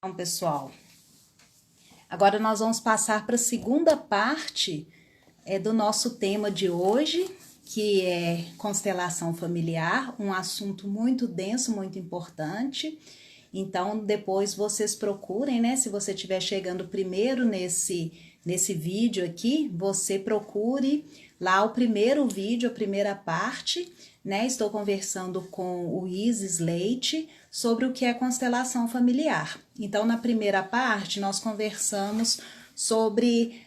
Então, pessoal, agora nós vamos passar para a segunda parte do nosso tema de hoje, que é constelação familiar, um assunto muito denso, muito importante. Então, depois vocês procurem, né? Se você estiver chegando primeiro nesse vídeo aqui, você procure lá o primeiro vídeo, a primeira parte, né? Estou conversando com o Isis Leite sobre o que é constelação familiar. Então, na primeira parte, nós conversamos sobre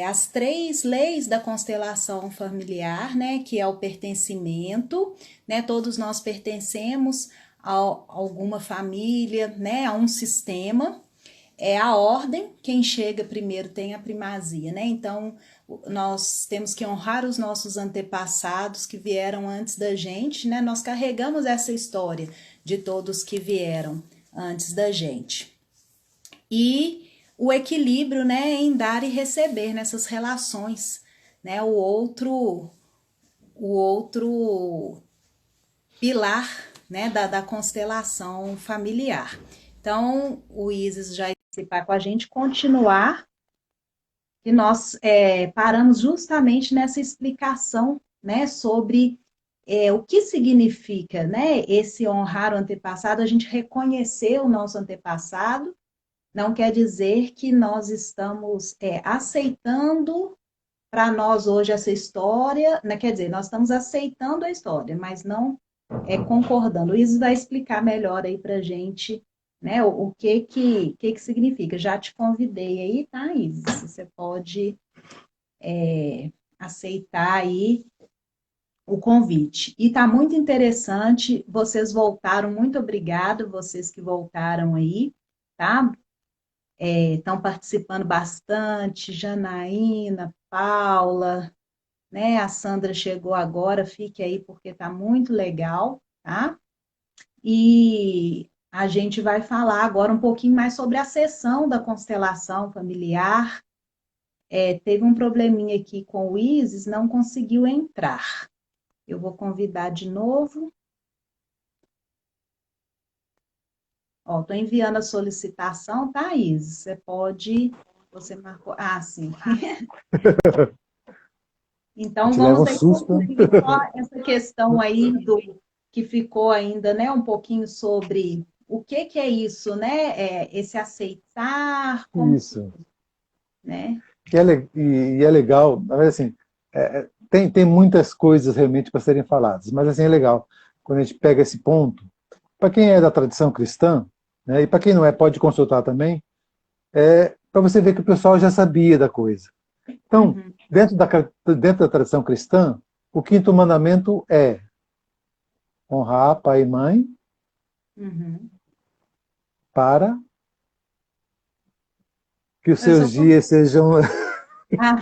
as 3 leis da constelação familiar, né? Que é o pertencimento, né? Todos nós pertencemos a alguma família, né? A um sistema. É a ordem, quem chega primeiro tem a primazia, né? Então, nós temos que honrar os nossos antepassados que vieram antes da gente, né? Nós carregamos essa história de todos que vieram antes da gente. E o equilíbrio, né, em dar e receber nessas relações, né? O outro pilar, né, da constelação familiar. Então, o Isis já participar com a gente, continuar, e nós paramos justamente nessa explicação, né, sobre o que significa, né, esse honrar o antepassado, a gente reconhecer o nosso antepassado, não quer dizer que nós estamos aceitando para nós hoje essa história, né, quer dizer, nós estamos aceitando a história, mas não concordando. O Isis vai explicar melhor aí para a gente, né, o que significa. Já te convidei aí, tá, Isis? Você pode aceitar aí o convite. E tá muito interessante, vocês voltaram, muito obrigado, vocês que voltaram aí, tá? Estão participando bastante, Janaína, Paula, né? A Sandra chegou agora, fique aí porque tá muito legal, tá? E a gente vai falar agora um pouquinho mais sobre a sessão da constelação familiar. Teve um probleminha aqui com o Isis, não conseguiu entrar. Eu vou convidar de novo. Ó, tô enviando a solicitação, tá, Isis? Você pode. Você marcou. Ah, sim. A Então, gente leva vamos um aí susto. concluir só essa questão aí do que ficou ainda, né, um pouquinho sobre o que é isso, né, esse aceitar, como, Isso. né? E é legal, na verdade, assim, tem muitas coisas realmente para serem faladas, mas assim é legal quando a gente pega esse ponto. Para quem é da tradição cristã, né, e para quem não é, pode consultar também, para você ver que o pessoal já sabia da coisa. Então, Uhum, dentro da tradição cristã, o quinto mandamento é honrar pai e mãe uhum. para que os Eu só seus sou... dias sejam. Ah,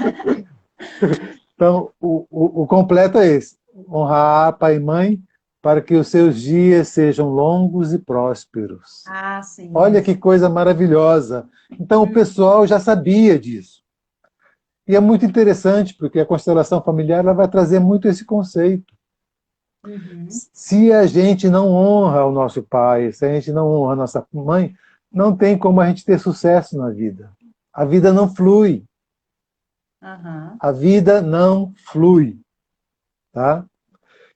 Então, o completo é esse: honrar pai e mãe para que os seus dias sejam longos e prósperos. ah, sim, Olha que isso. coisa maravilhosa. Então, o Uhum, pessoal já sabia disso. E é muito interessante, porque a constelação familiar ela vai trazer muito esse conceito. uhum, Se a gente não honra o nosso pai, se a gente não honra a nossa mãe, não tem como a gente ter sucesso na vida. A vida não flui. aham, A vida não flui. Tá?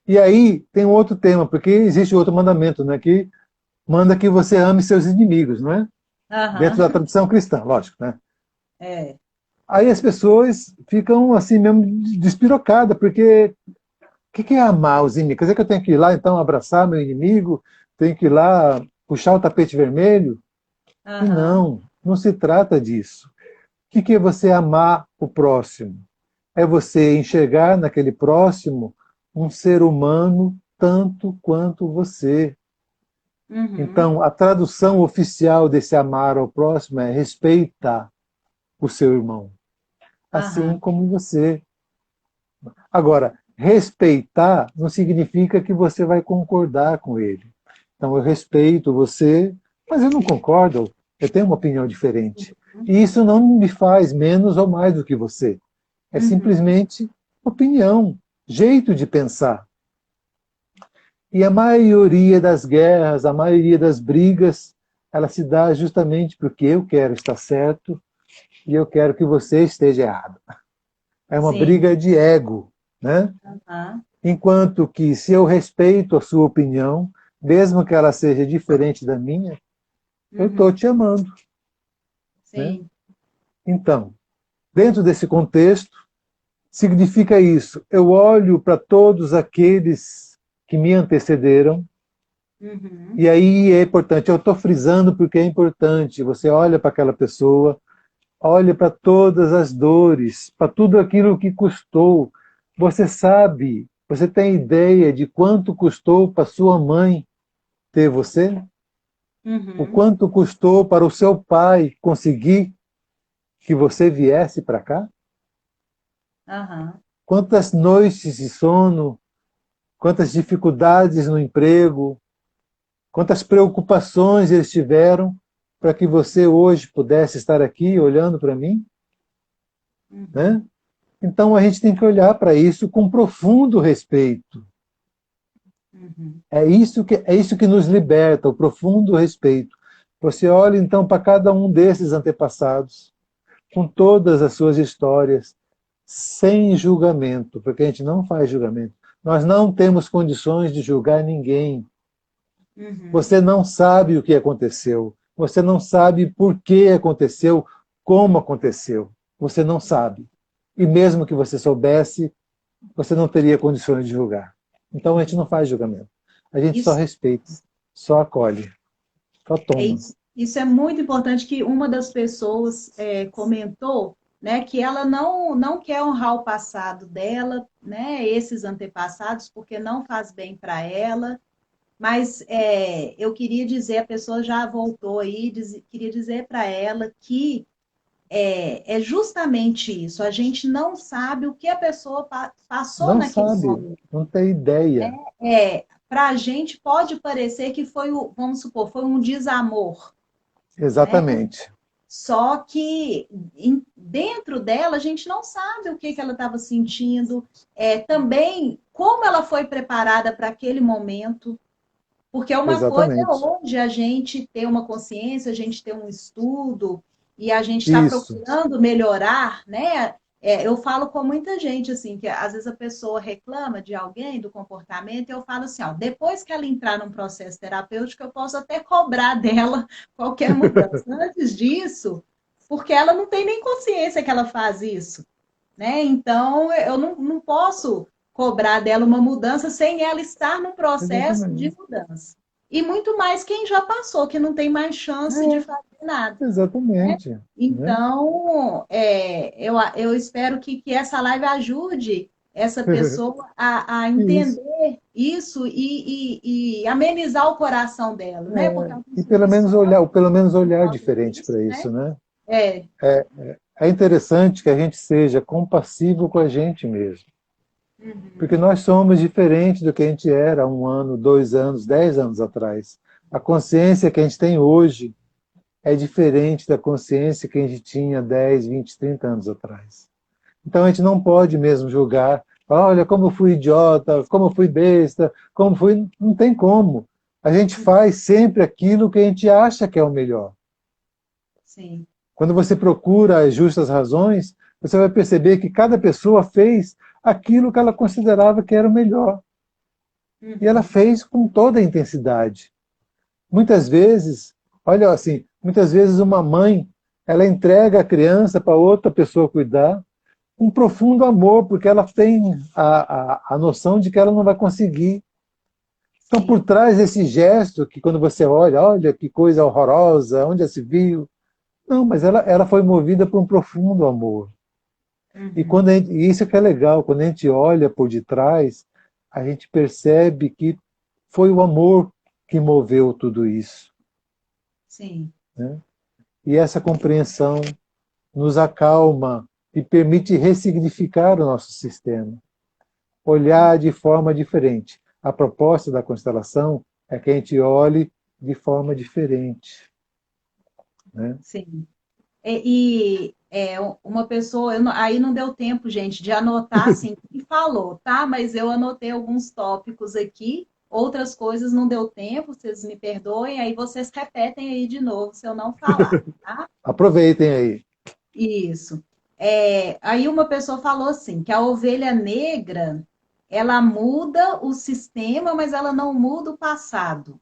E aí tem um outro tema, porque existe outro mandamento, né, que manda que você ame seus inimigos, não é? Dentro da aham, tradição cristã, lógico, né? é, Aí as pessoas ficam assim mesmo despirocadas, porque que é amar os inimigos? Quer dizer que eu tenho que ir lá então abraçar meu inimigo, tenho que ir lá puxar o tapete vermelho? E aham, não se trata disso. O que é você amar o próximo? É você enxergar naquele próximo um ser humano tanto quanto você. uhum, Então, a tradução oficial desse amar ao próximo é respeita o seu irmão, assim aham, como você. Agora, respeitar não significa que você vai concordar com ele. Então, eu respeito você, mas eu não concordo, eu tenho uma opinião diferente. E isso não me faz menos ou mais do que você. É uhum, simplesmente opinião, jeito de pensar. E a maioria das guerras, a maioria das brigas, ela se dá justamente porque eu quero estar certo e eu quero que você esteja errado. É uma Sim. briga de ego, né? Aham. Enquanto que se eu respeito a sua opinião, mesmo que ela seja diferente da minha, eu estou Uhum. te amando, né? Sim. Então, dentro desse contexto, significa isso. Eu olho para todos aqueles que me antecederam, Uhum. e aí é importante, eu estou frisando porque é importante. Você olha para aquela pessoa, olha para todas as dores, para tudo aquilo que custou. Você sabe, você tem ideia de quanto custou para sua mãe ter você? O Uhum. quanto custou para o seu pai conseguir que você viesse para cá? Aham. Quantas noites de sono, quantas dificuldades no emprego, quantas preocupações eles tiveram para que você hoje pudesse estar aqui olhando para mim, Uhum. né? Então a gente tem que olhar para isso com profundo respeito. Uhum. É isso que nos liberta, o profundo respeito. Você olha então para cada um desses antepassados, com todas as suas histórias, sem julgamento, porque a gente não faz julgamento. Nós não temos condições de julgar ninguém. Uhum. Você não sabe o que aconteceu. Você não sabe por que aconteceu, como aconteceu. Você não sabe. E mesmo que você soubesse, você não teria condições de julgar. Então a gente não faz julgamento. A gente só Isso, respeita, só acolhe, só é toma. isso. Isso é muito importante que uma das pessoas comentou, né, que ela não quer honrar o passado dela, né, esses antepassados, porque não faz bem para ela. Mas eu queria dizer, a pessoa já voltou aí, queria dizer para ela que é justamente isso. A gente não sabe o que a pessoa passou Não naquele sabe, momento. não tem ideia. Para a gente pode parecer que foi vamos supor, foi um desamor, né? Exatamente. Só que dentro dela a gente não sabe o que, que ela estava sentindo, também como ela foi preparada para aquele momento. Porque uma coisa é Exatamente. hoje a gente ter uma consciência, a gente ter um estudo e a gente está Isso. procurando melhorar, né? Eu falo com muita gente assim, que às vezes a pessoa reclama de alguém, do comportamento, e eu falo assim, ó, depois que ela entrar num processo terapêutico, eu posso até cobrar dela qualquer mudança. Antes disso, porque ela não tem nem consciência que ela faz isso, né? Então, eu não posso cobrar dela uma mudança sem ela estar no processo de Exatamente. mudança. E muito mais quem já passou, que não tem mais chance de fazer nada, né? Exatamente. Né? Então, eu espero que essa live ajude essa pessoa a Isso. entender isso e amenizar o coração dela, né? Porque E algumas pelo pessoas menos olhar, ou sofrem pelo menos por olhar causa diferente disso, para né? isso, né? É, É interessante que a gente seja compassivo com a gente mesmo, porque uhum, nós somos diferentes do que a gente era há 1 ano, 2 anos, 10 anos atrás. A consciência que a gente tem hoje é diferente da consciência que a gente tinha 10, 20, 30 anos atrás. Então a gente não pode mesmo julgar, falar, olha como eu fui idiota, como eu fui besta, como fui. Não tem como. A gente faz sempre aquilo que a gente acha que é o melhor. sim. Quando você procura as justas razões, você vai perceber que cada pessoa fez aquilo que ela considerava que era o melhor. E ela Uhum. fez com toda a intensidade. Muitas vezes, olha assim, muitas vezes uma mãe, ela entrega a criança para outra pessoa cuidar, um profundo amor, porque ela tem a noção de que ela não vai conseguir. Então, por Sim. trás desse gesto, que quando você olha, olha que coisa horrorosa, onde já se viu. Não, mas ela foi movida por um profundo amor. Uhum. E isso é que é legal, quando a gente olha por detrás, a gente percebe que foi o amor que moveu tudo isso. Sim. Né? E essa compreensão nos acalma e permite ressignificar o nosso sistema, olhar de forma diferente. A proposta da constelação é que a gente olhe de forma diferente. Né? Sim. Uma pessoa, aí não deu tempo, gente, de anotar assim o que falou, tá? Mas eu anotei alguns tópicos aqui, outras coisas não deu tempo, vocês me perdoem, aí vocês repetem aí de novo se eu não falar, tá? Aproveitem aí. Isso. Aí uma pessoa falou assim, que a ovelha negra, ela muda o sistema, mas ela não muda o passado.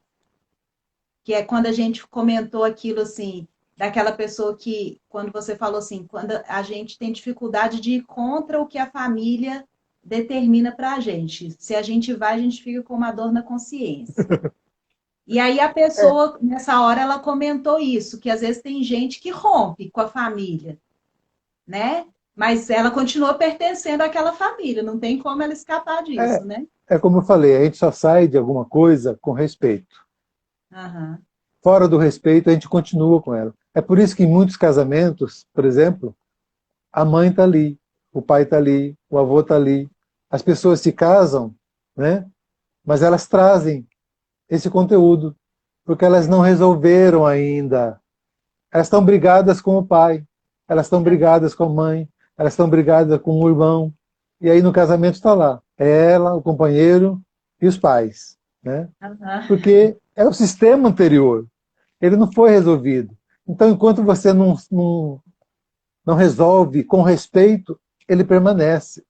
Que é quando a gente comentou aquilo assim, daquela pessoa que, quando você falou assim, quando a gente tem dificuldade de ir contra o que a família determina para a gente. Se a gente vai, a gente fica com uma dor na consciência. E aí a É, pessoa, nessa hora, ela comentou isso, que às vezes tem gente que rompe com a família, né? Mas ela continua pertencendo àquela família, não tem como ela escapar disso, é, né? é como eu falei, a gente só sai de alguma coisa com respeito. Aham. Fora do respeito, a gente continua com ela. É por isso que em muitos casamentos, por exemplo, a mãe está ali, o pai está ali, o avô está ali. As pessoas se casam, né? Mas elas trazem esse conteúdo, porque elas não resolveram ainda. Elas estão brigadas com o pai, elas estão brigadas com a mãe, elas estão brigadas com o irmão. E aí no casamento está lá, é ela, o companheiro e os pais, né? Aham. Porque é o sistema anterior, ele não foi resolvido. Então, enquanto você não resolve com respeito, ele permanece.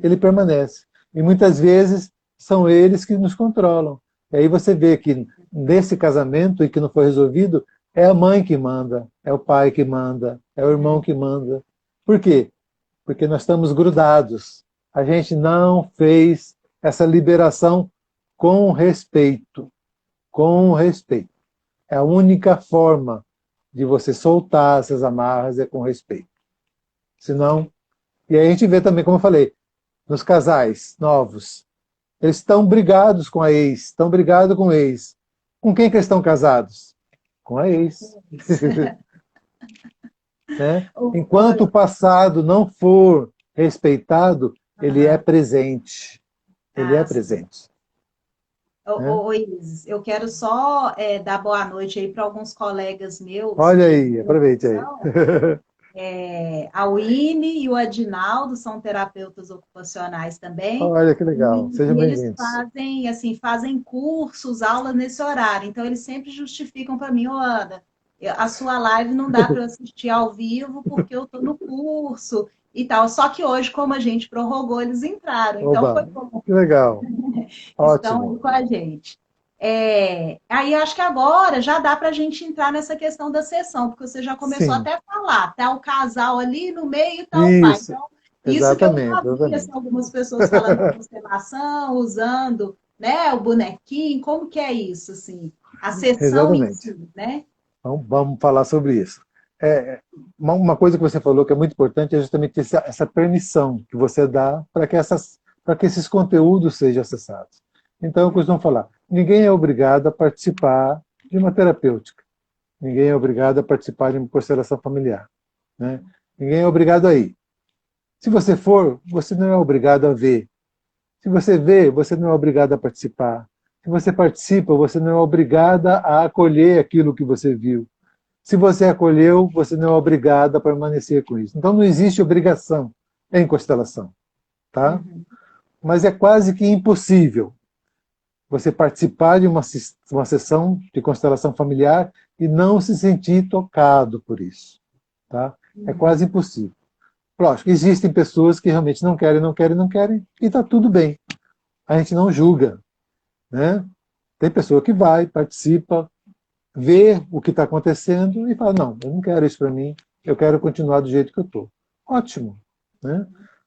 Ele Uhum. permanece. E muitas vezes são eles que nos controlam. E aí você vê que nesse casamento e que não foi resolvido, é a mãe que manda, é o pai que manda, é o irmão Uhum. que manda. Por quê? Porque nós estamos grudados. A gente não fez essa liberação com respeito. Com respeito. É a única forma de você soltar essas amarras é com respeito. Senão, e aí a gente vê também, como eu falei, nos casais novos, eles estão brigados com a ex, estão brigados com o ex. Com quem que eles estão casados? Com a ex. Né? Enquanto o Oi. passado não for respeitado, ele é Aham. presente. Ele é Ah, sim. presente. Né? Ô, Isis, eu quero só dar boa noite aí para alguns colegas meus Olha de aí, aproveite aí. profissão. A Winnie e o Adinaldo são terapeutas ocupacionais também, Olha que legal. e, Sejam e eles bem-vindos. fazem, assim, fazem cursos, aulas nesse horário. Então, eles sempre justificam para mim, ô, Ana, a sua live não dá para eu assistir ao vivo porque eu estou no curso e tal. Só que hoje, como a gente prorrogou, eles entraram. Então, foi Oba, bom, que legal. estão aí Ótimo. com a gente. Aí eu acho que agora já dá para a gente entrar nessa questão da sessão, porque você já começou Sim, até a falar, tá o casal ali no meio e tá o pai. isso. Então, isso que eu Exatamente, já vi, assim, exatamente. algumas pessoas falando de constelação, usando, né, o bonequinho, como que é isso, assim, a sessão em Exatamente. si, né? Então, vamos falar sobre isso. Uma coisa que você falou que é muito importante é justamente essa permissão que você dá para que esses conteúdos sejam acessados. Então, eu costumo falar, ninguém é obrigado a participar de uma terapêutica. Ninguém é obrigado a participar de uma constelação familiar. Né? Ninguém é obrigado a ir. Se você for, você não é obrigado a ver. Se você vê, você não é obrigado a participar. Se você participa, você não é obrigada a acolher aquilo que você viu. Se você acolheu, você não é obrigado a permanecer com isso. Então não existe obrigação em constelação, tá? Uhum, Mas é quase que impossível você participar de uma sessão de constelação familiar e não se sentir tocado por isso, tá? É uhum, quase impossível. Lógico, existem pessoas que realmente não querem, não querem, não querem, e está tudo bem. A gente não julga, né? Tem pessoa que vai, participa, vê o que está acontecendo e fala, não, eu não quero isso para mim, eu quero continuar do jeito que eu estou. Ótimo. Né?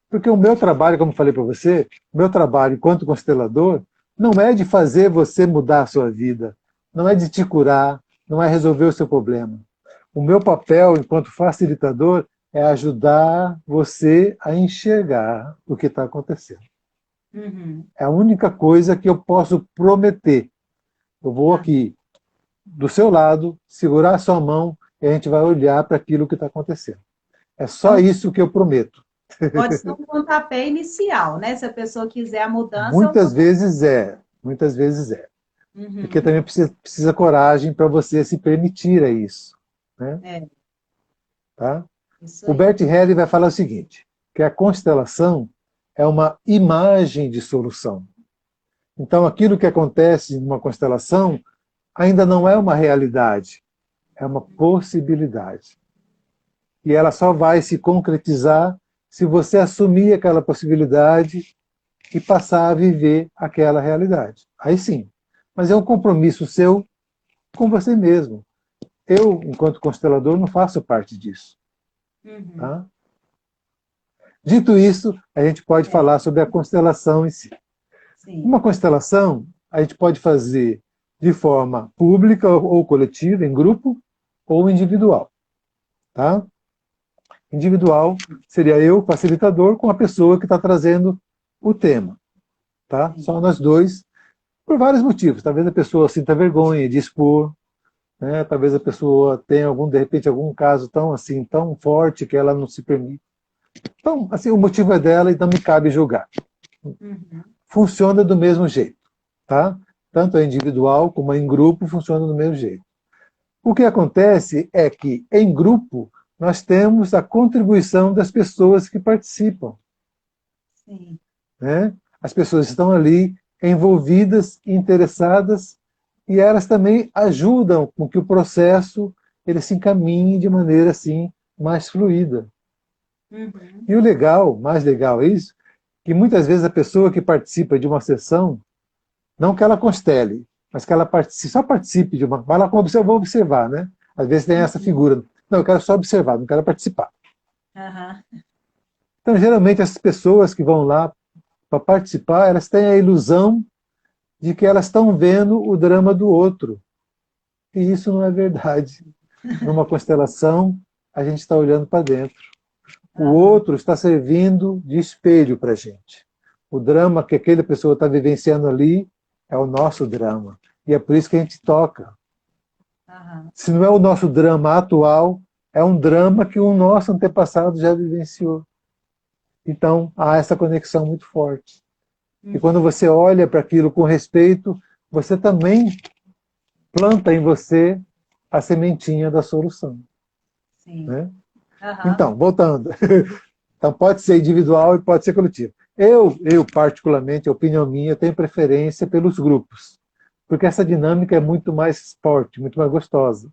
Porque o meu trabalho, como falei para você, o meu trabalho enquanto constelador não é de fazer você mudar a sua vida, não é de te curar, não é resolver o seu problema. O meu papel enquanto facilitador é ajudar você a enxergar o que está acontecendo. uhum. É a única coisa que eu posso prometer. Eu vou Ah, aqui do seu lado, segurar a sua mão e a gente vai olhar para aquilo que está acontecendo. É só então, isso que eu prometo. pode ser um pontapé inicial, né? Se a pessoa quiser a mudança, é um Muitas pontapé. vezes é, muitas vezes é. Porque Uhum. também precisa coragem para você se permitir a isso. Né? É, Tá? isso O aí. Bert Helly vai falar o seguinte, que a constelação é uma imagem de solução. Então, aquilo que acontece numa constelação ainda não é uma realidade, é uma possibilidade. E ela só vai se concretizar se você assumir aquela possibilidade e passar a viver aquela realidade. Aí sim. Mas é um compromisso seu com você mesmo. Eu, enquanto constelador, não faço parte disso. Uhum. Tá? Dito isso, a gente pode É, falar sobre a constelação em si. sim. Uma constelação a gente pode fazer de forma pública ou coletiva, em grupo, ou individual. Tá? Individual seria eu, facilitador, com a pessoa que está trazendo o tema. Tá? Sim. Só nós dois, por vários motivos. Talvez a pessoa sinta vergonha de expor, né? Talvez a pessoa tenha de repente, algum caso tão assim, tão forte que ela não se permite. Então, assim, o motivo é dela e não me cabe julgar. Uhum. Funciona do mesmo jeito, tá? Tanto a individual como em grupo funciona do mesmo jeito. O que acontece é que em grupo nós temos a contribuição das pessoas que participam, Sim. né? As pessoas estão ali envolvidas, interessadas, e elas também ajudam com que o processo ele se encaminhe de maneira assim mais fluida. Uhum. E o legal, mais legal é isso, que muitas vezes a pessoa que participa de uma sessão, não que ela constele, mas que ela participe, só participe de uma. Vai lá, vou observar, né? Às vezes tem essa Uhum. figura. Não, eu quero só observar, não quero participar. Aham. Então, geralmente, essas pessoas que vão lá para participar, elas têm a ilusão de que elas estão vendo o drama do outro. E isso não é verdade. Numa constelação, a gente está olhando para dentro. O Aham. outro está servindo de espelho para a gente. O drama que aquela pessoa está vivenciando ali é o nosso drama. E é por isso que a gente toca. Aham. Se não é o nosso drama atual, é um drama que o nosso antepassado já vivenciou. Então, há essa conexão muito forte. E quando Uhum. você olha para aquilo com respeito, você também planta em você a sementinha da solução. Sim. Né? Aham. Então, voltando. Então, pode ser individual e pode ser coletivo. Eu particularmente, a opinião minha, tenho preferência pelos grupos, porque essa dinâmica é muito mais forte, muito mais gostosa.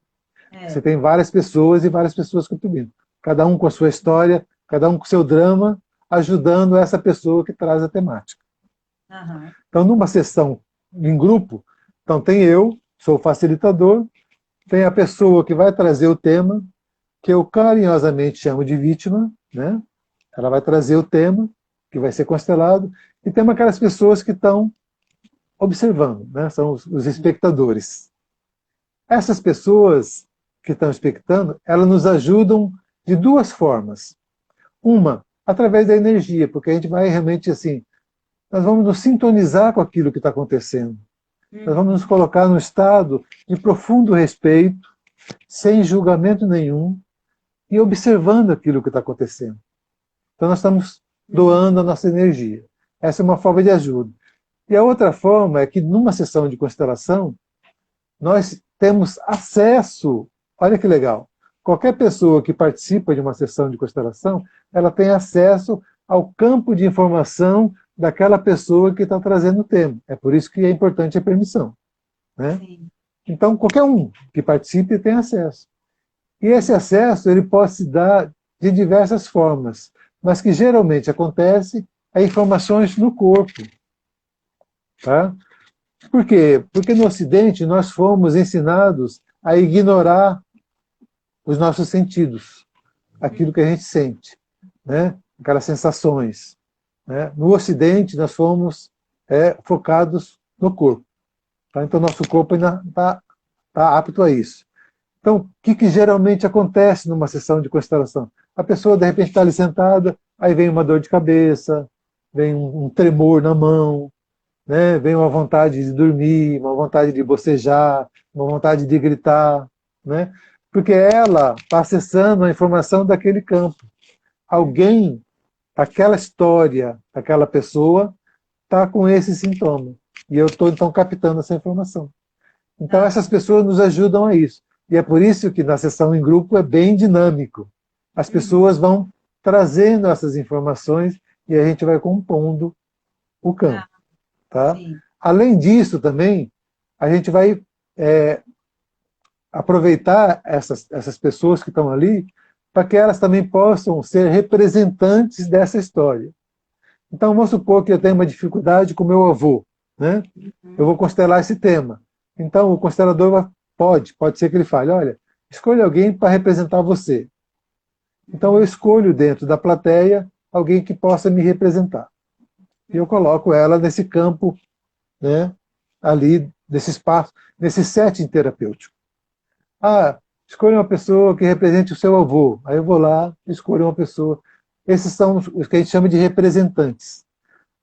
Você É. tem várias pessoas e várias pessoas contribuindo. Cada um com a sua história, cada um com o seu drama, ajudando essa pessoa que traz a temática. Aham. Então, numa sessão em grupo, então tem eu, sou o facilitador, tem a pessoa que vai trazer o tema, que eu carinhosamente chamo de vítima, né? Ela vai trazer o tema, que vai ser constelado, e tem aquelas pessoas que estão observando, né? São os espectadores. Essas pessoas que estão expectando, elas nos ajudam de duas formas. Uma, através da energia, porque a gente vai realmente assim, nós vamos nos sintonizar com aquilo que está acontecendo. Nós vamos nos Uhum. colocar no estado de profundo respeito, sem julgamento nenhum, e observando aquilo que está acontecendo. Então nós estamos Uhum. doando a nossa energia. Essa é uma forma de ajuda. E a outra forma é que numa sessão de constelação, nós temos acesso, olha que legal, qualquer pessoa que participa de uma sessão de constelação, ela tem acesso ao campo de informação daquela pessoa que está trazendo o tema. É por isso que é importante a permissão. Né? Sim. Então, qualquer um que participe tem acesso. E esse Uhum. acesso ele pode se dar de diversas formas, mas que geralmente acontece é informações no corpo. Tá? Por quê? Porque no Ocidente nós fomos ensinados a ignorar os nossos sentidos, aquilo que a gente sente, né? Aquelas sensações. Né? No Ocidente nós fomos focados no corpo. Tá? Então nosso corpo ainda está apto a isso. Então, o que geralmente acontece numa sessão de constelação? A pessoa, de repente, está ali sentada, aí vem uma dor de cabeça, vem um tremor na mão, né? Vem uma vontade de dormir, uma vontade de bocejar, uma vontade de gritar, né? Porque ela está acessando a informação daquele campo. Uhum. Alguém, aquela história, aquela pessoa, está com esse sintoma. E eu estou, então, captando essa informação. Então, essas Aham. pessoas nos ajudam a isso. E é por isso que na sessão em grupo é bem dinâmico. As Uhum. pessoas vão trazendo essas informações e a gente vai compondo o campo. Ah, Tá? sim. Além disso, também, a gente vai aproveitar essas pessoas que estão ali para que elas também possam ser representantes dessa história. Então, vamos supor que eu tenho uma dificuldade com meu avô, né? Eu vou constelar esse tema. Então, o constelador pode ser que ele fale, olha, escolha alguém para representar você. Então, eu escolho dentro da plateia alguém que possa me representar. E eu coloco ela nesse campo, né, ali, nesse espaço, nesse setting terapêutico. Ah, escolha uma pessoa que represente o seu avô. Aí eu vou lá e escolho uma pessoa. Esses são os que a gente chama de representantes.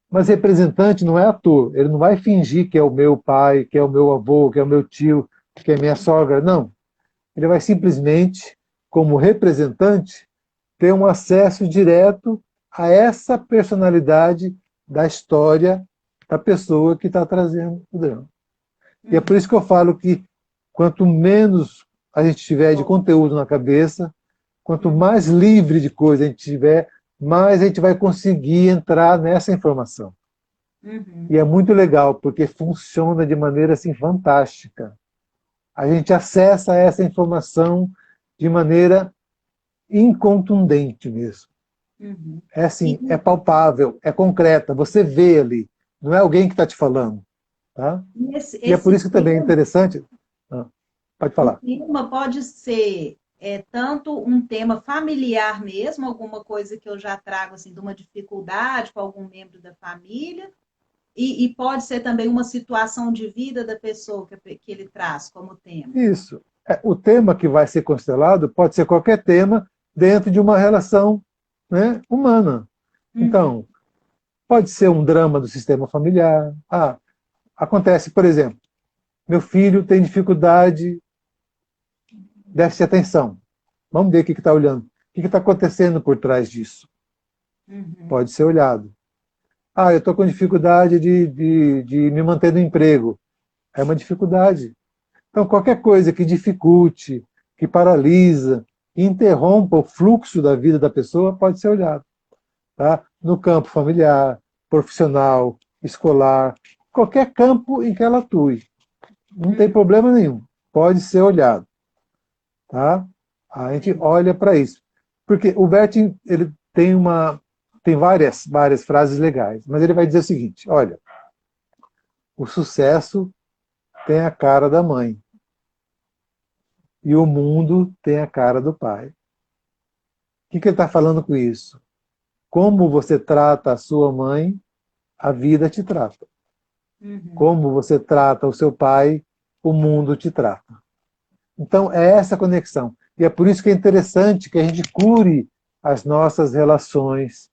Mas representante não é ator. Ele não vai fingir que é o meu pai, que é o meu avô, que é o meu tio, que é minha sogra. Não. Ele vai simplesmente, como representante, ter um acesso direto a essa personalidade da história da pessoa que está trazendo o drama. E é por isso que eu falo que quanto menos a gente tiver de conteúdo na cabeça, quanto mais livre de coisa a gente tiver, mais a gente vai conseguir entrar nessa informação. E é muito legal, porque funciona de maneira assim fantástica. A gente acessa essa informação de maneira incontundente mesmo. É assim, é palpável, é concreta, você vê ali, não é alguém que está te falando. Tá? E é por isso que também é interessante. Pode O falar. tema pode ser tanto um tema familiar mesmo, alguma coisa que eu já trago assim, de uma dificuldade com algum membro da família, e pode ser também uma situação de vida da pessoa que ele traz como tema. Isso. O tema que vai ser constelado pode ser qualquer tema dentro de uma relação, né, humana. Então, pode ser um drama do sistema familiar. Acontece, por exemplo, meu filho tem dificuldade, déficit de atenção. Vamos ver o que está olhando. O que está acontecendo por trás disso? Pode ser olhado. Eu estou com dificuldade de me manter no emprego. É uma dificuldade. Então, qualquer coisa que dificulte, que paralisa, que interrompa o fluxo da vida da pessoa, pode ser olhado. Tá? No campo familiar, profissional, escolar, qualquer campo em que ela atue. Não tem problema nenhum. Pode ser olhado. Tá? A gente olha para isso. Porque o Bertin, ele tem várias frases legais, mas ele vai dizer o seguinte, olha, o sucesso tem a cara da mãe e o mundo tem a cara do pai. O que ele está falando com isso? Como você trata a sua mãe, a vida te trata. Como você trata o seu pai, o mundo te trata. Então, é essa conexão. E é por isso que é interessante que a gente cure as nossas relações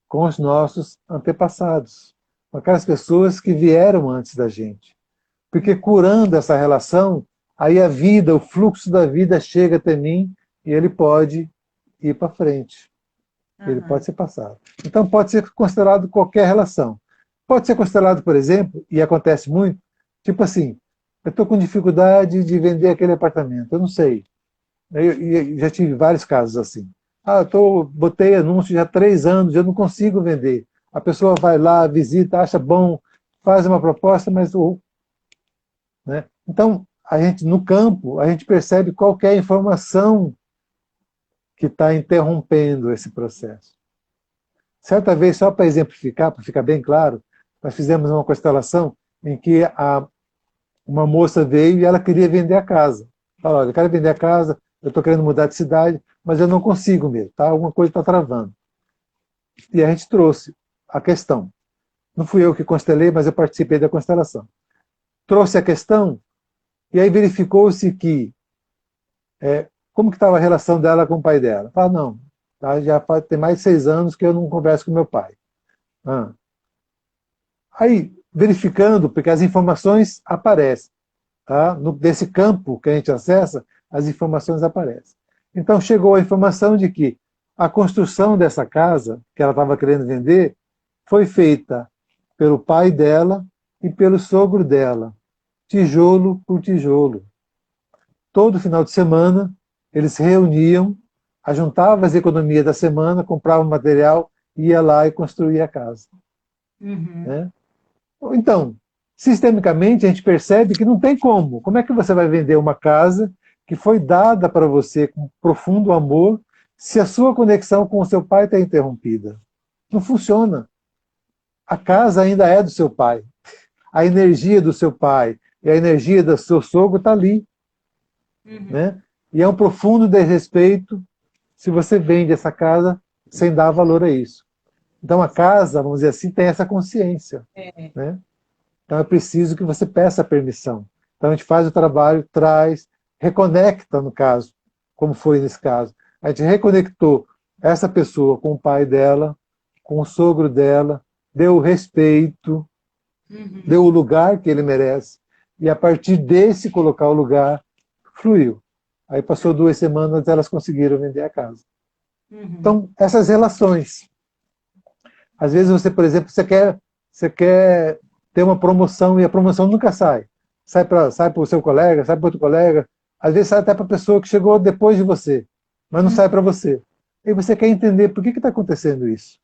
com os nossos antepassados, com aquelas pessoas que vieram antes da gente. Porque curando essa relação, aí a vida, o fluxo da vida chega até mim e ele pode ir para frente. Ele pode ser passado. Então, pode ser considerado qualquer relação. Pode ser considerado, por exemplo, e acontece muito, tipo assim, eu estou com dificuldade de vender aquele apartamento, eu não sei. Eu já tive vários casos assim. Botei anúncio já há 3 anos, eu não consigo vender. A pessoa vai lá, visita, acha bom, faz uma proposta, mas... né? Então, no campo, a gente percebe qualquer informação que está interrompendo esse processo. Certa vez, só para exemplificar, para ficar bem claro, nós fizemos uma constelação em que uma moça veio e ela queria vender a casa. Falou, olha, eu quero vender a casa, eu estou querendo mudar de cidade, mas eu não consigo mesmo, tá? Alguma coisa está travando. E a gente trouxe a questão. Não fui eu que constelei, mas eu participei da constelação. Trouxe a questão e aí verificou-se que como que estava a relação dela com o pai dela. Não, tá? Já tem mais de 6 anos que eu não converso com meu pai. Aí, verificando, porque as informações aparecem. Tá? Desse campo que a gente acessa, as informações aparecem. Então chegou a informação de que a construção dessa casa, que ela estava querendo vender, foi feita pelo pai dela e pelo sogro dela, tijolo por tijolo. Todo final de semana, eles se reuniam, ajuntavam as economias da semana, compravam material, ia lá e construía a casa. Né? Então, sistemicamente a gente percebe que não tem como. Como é que você vai vender uma casa que foi dada para você com profundo amor se a sua conexão com o seu pai está interrompida? Não funciona. A casa ainda é do seu pai. A energia do seu pai e a energia do seu sogro está ali. Né? E é um profundo desrespeito se você vende essa casa sem dar valor a isso. Então a casa, vamos dizer assim, tem essa consciência. Né? Então é preciso que você peça permissão. Então a gente faz o trabalho, traz, reconecta, no caso, como foi nesse caso. A gente reconectou essa pessoa com o pai dela, com o sogro dela, deu o respeito, deu o lugar que ele merece, e a partir desse colocar o lugar, fluiu. Aí passou 2 semanas, elas conseguiram vender a casa. Então, essas relações. Às vezes você, por exemplo, você quer ter uma promoção e a promoção nunca sai. Sai para o seu colega, sai para outro colega, às vezes sai até para a pessoa que chegou depois de você, mas não sai para você. E você quer entender por que está acontecendo isso.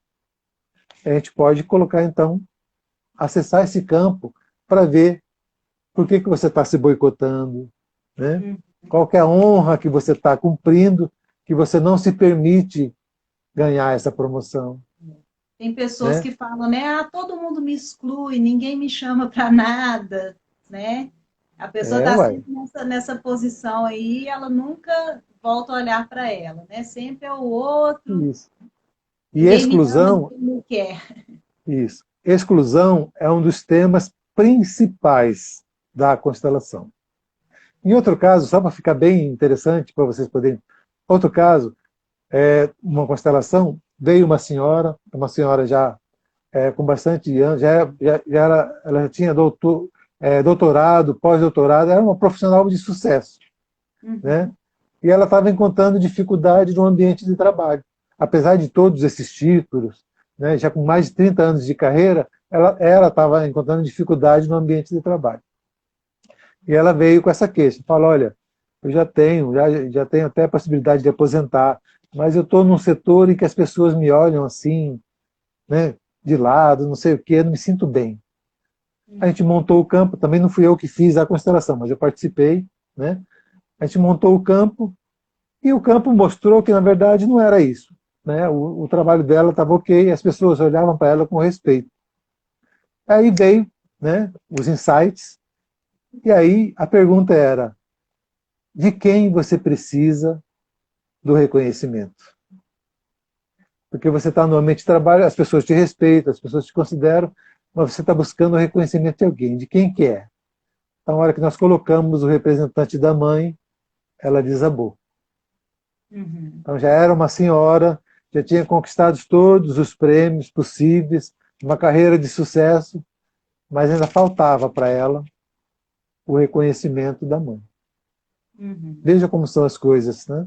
A gente pode colocar, então, acessar esse campo para ver por que você está se boicotando, né? Qual que é a honra que você está cumprindo, que você não se permite ganhar essa promoção. Tem pessoas que falam, né? Ah, todo mundo me exclui, ninguém me chama para nada, né? A pessoa está sempre nessa posição aí, ela nunca volta a olhar para ela, né? Sempre é o outro. Isso. E exclusão. Me quer. Isso. Exclusão é um dos temas principais da constelação. Em outro caso, só para ficar bem interessante para vocês poderem. Outro caso, uma constelação, veio uma senhora já com bastante anos, ela já tinha doutorado, pós-doutorado, era uma profissional de sucesso. Né? E ela estava encontrando dificuldade no ambiente de trabalho. Apesar de todos esses títulos, né, já com mais de 30 anos de carreira, ela estava encontrando dificuldade no ambiente de trabalho. E ela veio com essa queixa, falou, olha, eu já tenho até a possibilidade de aposentar, mas eu estou num setor em que as pessoas me olham assim, né, de lado, não sei o quê, eu não me sinto bem. A gente montou o campo, também não fui eu que fiz a constelação, mas eu participei, né? A gente montou o campo, e o campo mostrou que, na verdade, não era isso. Né? O trabalho dela estava ok, as pessoas olhavam para ela com respeito. Aí veio, né, os insights, e aí a pergunta era, de quem você precisa do reconhecimento? Porque você está no ambiente de trabalho, as pessoas te respeitam, as pessoas te consideram, mas você está buscando o reconhecimento de alguém. De quem que é? Então, na hora que nós colocamos o representante da mãe, ela desabou. Então já era uma senhora, já tinha conquistado todos os prêmios possíveis, uma carreira de sucesso, mas ainda faltava para ela o reconhecimento da mãe. Veja como são as coisas, né?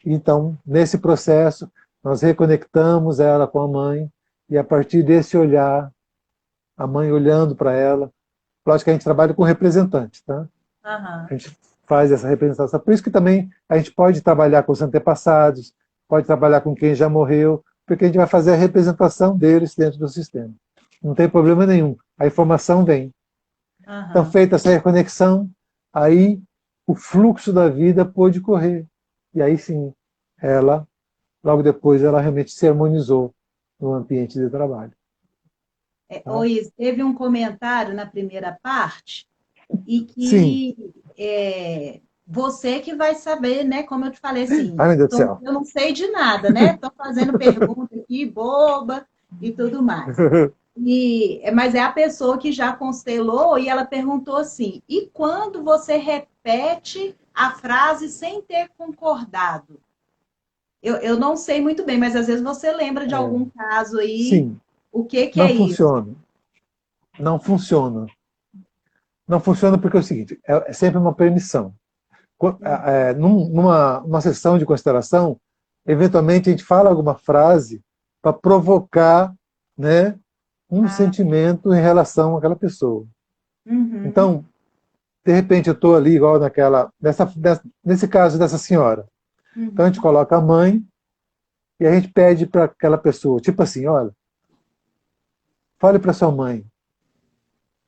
Então, nesse processo, nós reconectamos ela com a mãe, e a partir desse olhar, a mãe olhando para ela, lógico que a gente trabalha com representante, tá? A gente faz essa representação. Por isso que também a gente pode trabalhar com os antepassados, pode trabalhar com quem já morreu, porque a gente vai fazer a representação deles dentro do sistema. Não tem problema nenhum. A informação vem. Então, feita essa reconexão, aí o fluxo da vida pôde correr. E aí sim, logo depois, ela realmente se harmonizou no ambiente de trabalho. Oi, teve um comentário na primeira parte e que você que vai saber, né? Como eu te falei assim, ai, meu Deus do céu. Eu não sei de nada, né? Estou fazendo pergunta aqui, boba e tudo mais. Mas é a pessoa que já constelou e ela perguntou assim, e quando você repete a frase sem ter concordado? Eu não sei muito bem, mas às vezes você lembra de algum caso aí. Sim. O que não é funciona. isso? Não funciona. Não funciona porque é o seguinte, é sempre uma permissão. Numa sessão de constelação, eventualmente a gente fala alguma frase para provocar, né, um sentimento em relação àquela pessoa. Então, de repente eu estou ali, igual nesse caso dessa senhora. Então a gente coloca a mãe e a gente pede para aquela pessoa, tipo assim, olha, fale para sua mãe,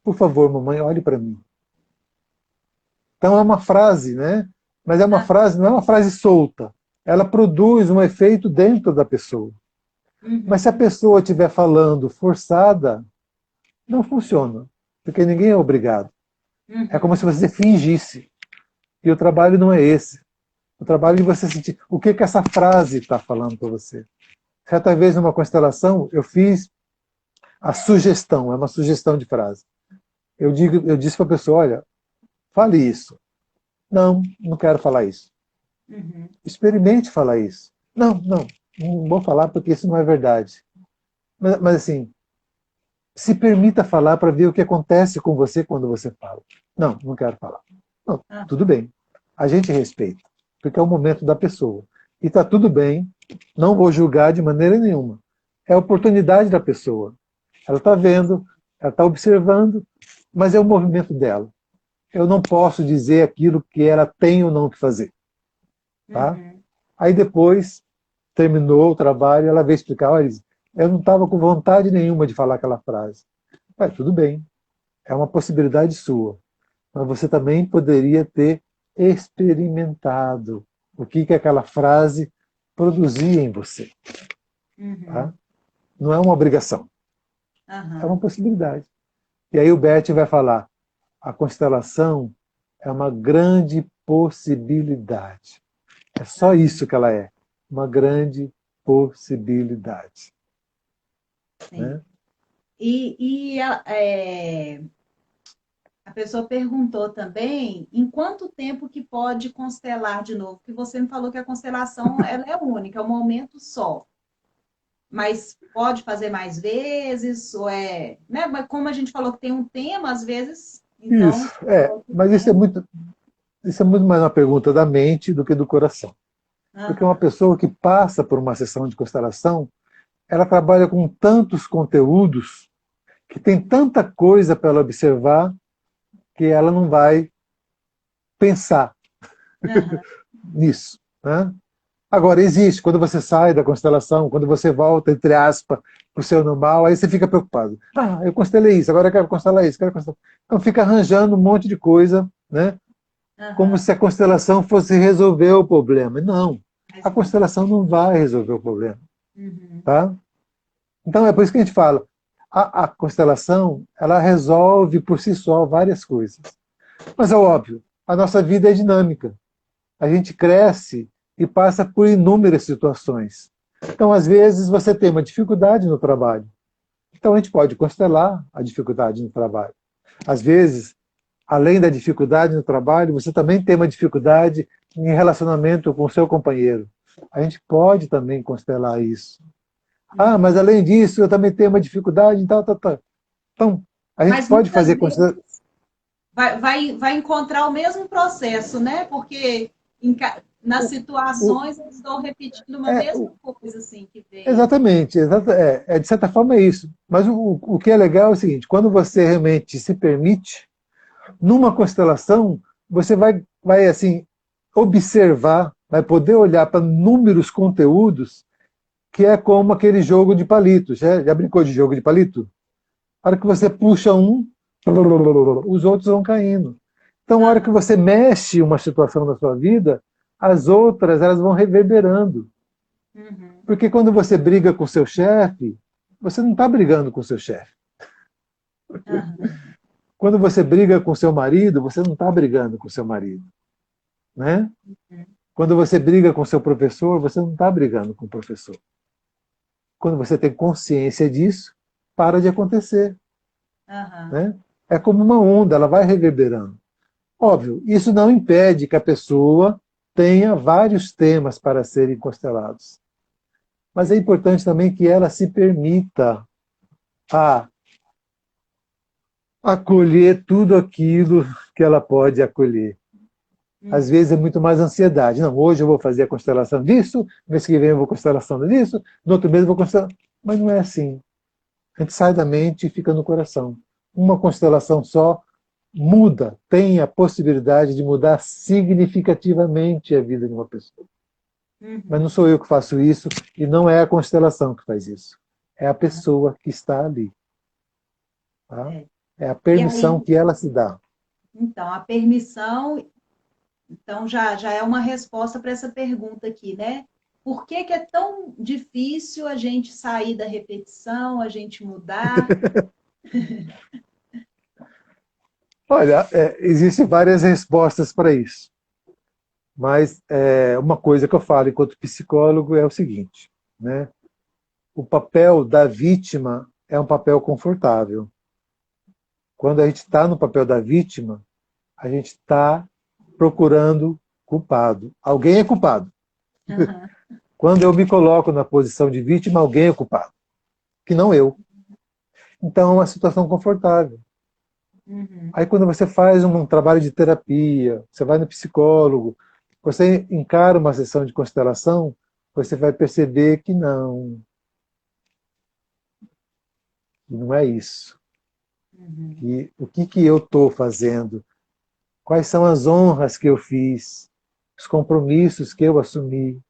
Por favor, mamãe, olhe para mim. Então é uma frase, né? Mas é uma Ah, frase, não é uma frase solta. Ela produz um efeito dentro da pessoa. Mas se a uhum, pessoa estiver falando forçada, não funciona, porque ninguém é obrigado. É como se uhum, você fingisse. E o trabalho não é esse. O trabalho é de você sentir o que essa frase está falando para você. Certa vez, numa constelação, eu fiz a sugestão, é uma sugestão de frase. Eu disse para a pessoa, olha, fale isso. Não, não quero falar isso. uhum. Experimente falar isso. Não vou falar porque isso não é verdade. Mas assim, se permita falar para ver o que acontece com você quando você fala. Não quero falar. Não, Ah, tudo bem. A gente respeita, porque é o momento da pessoa. E está tudo bem, não vou julgar de maneira nenhuma. É a oportunidade da pessoa. Ela está vendo, ela está observando, mas é o movimento dela. Eu não posso dizer aquilo que ela tem ou não que fazer. Tá? uhum, Aí depois, terminou o trabalho, ela veio explicar, olha, eu não estava com vontade nenhuma de falar aquela frase. Mas tudo bem, é uma possibilidade sua. Mas você também poderia ter experimentado o que aquela frase produzia em você. Tá? uhum, Não é uma obrigação, é uma aham, possibilidade. E aí o Bert vai falar, a constelação é uma grande possibilidade. É só aham, isso que ela é, uma grande possibilidade. sim. Né? A pessoa perguntou também em quanto tempo que pode constelar de novo, porque você me falou que a constelação ela é única, é um momento só. Mas pode fazer mais vezes, ou é, né? Mas como a gente falou que tem um tema, às vezes, então, Isso, outro mas tema. isso é muito mais uma pergunta da mente do que do coração. Porque uma Aham, pessoa que passa por uma sessão de constelação, ela trabalha com tantos conteúdos, que tem tanta coisa para ela observar, que ela não vai pensar aham, nisso. Né? Agora, existe, quando você sai da constelação, quando você volta, entre aspas, para o seu normal, aí você fica preocupado. Ah, eu constelei isso, agora eu quero constelar isso, quero constelar. Então fica arranjando um monte de coisa, né? Como aham. se a constelação fosse resolver o problema. Não, Mas a não. constelação não vai resolver o problema. Uhum, Tá? Então é por isso que a gente fala, a constelação, ela resolve por si só várias coisas. Mas é óbvio, a nossa vida é dinâmica. A gente cresce e passa por inúmeras situações. Então, às vezes, você tem uma dificuldade no trabalho. Então, a gente pode constelar a dificuldade no trabalho. Às vezes, além da dificuldade no trabalho, você também tem uma dificuldade em relacionamento com o seu companheiro. A gente pode também constelar isso. Ah, mas uhum. além disso, eu também tenho uma dificuldade e tal, tal, tal. Então, a gente Mas pode muitas fazer vezes constelação. vai encontrar o mesmo processo, né? Porque nas situações eles estão repetindo uma É, mesma coisa, assim, que veio. exatamente, de certa forma é isso. Mas o que é legal é o seguinte: quando você realmente se permite, numa constelação, você vai assim, observar, vai poder olhar para inúmeros conteúdos, que é como aquele jogo de palitos. Já brincou de jogo de palito? A hora que você puxa um, os outros vão caindo. Então, a hora que Aham, você mexe uma situação da sua vida, as outras elas vão reverberando. uhum, Porque quando você briga com seu chefe, você não está brigando com seu chefe. aham, Quando você briga com seu marido, você não está brigando com seu marido. Né? uhum, Quando você briga com seu professor, você não está brigando com o professor. Quando você tem consciência disso, para de acontecer. aham, Né? É como uma onda, ela vai reverberando. Óbvio, isso não impede que a pessoa tenha vários temas para serem constelados. Mas é importante também que ela se permita a acolher tudo aquilo que ela pode acolher. Às uhum. vezes é muito mais ansiedade. Não, hoje eu vou fazer a constelação disso, mês que vem eu vou constelação disso, no outro mês eu vou constelação. Mas não é assim. A gente sai da mente e fica no coração. Uma constelação só muda, tem a possibilidade de mudar significativamente a vida de uma pessoa. Mas não Uhum. sou eu que faço isso e não é a constelação que faz isso. É a Aham, pessoa que está ali. Tá? é. É a E permissão aí, que ela se dá. então, a permissão, então já é uma resposta para essa pergunta aqui, né? Por que que é tão difícil a gente sair da repetição, a gente mudar? Olha, existem várias respostas para isso. Mas uma coisa que eu falo enquanto psicólogo é o seguinte, né? O papel da vítima é um papel confortável. Quando a gente está no papel da vítima, a gente está procurando culpado. Alguém é culpado. Aham, Quando eu me coloco na posição de vítima, alguém é culpado, que não eu. Então é uma situação confortável. uhum, Aí quando você faz um trabalho de terapia, você vai no psicólogo, você encara uma sessão de constelação, você vai perceber que não é isso. uhum, Que o que, que eu estou fazendo? Quais são as honras que eu fiz? Os compromissos que eu assumi?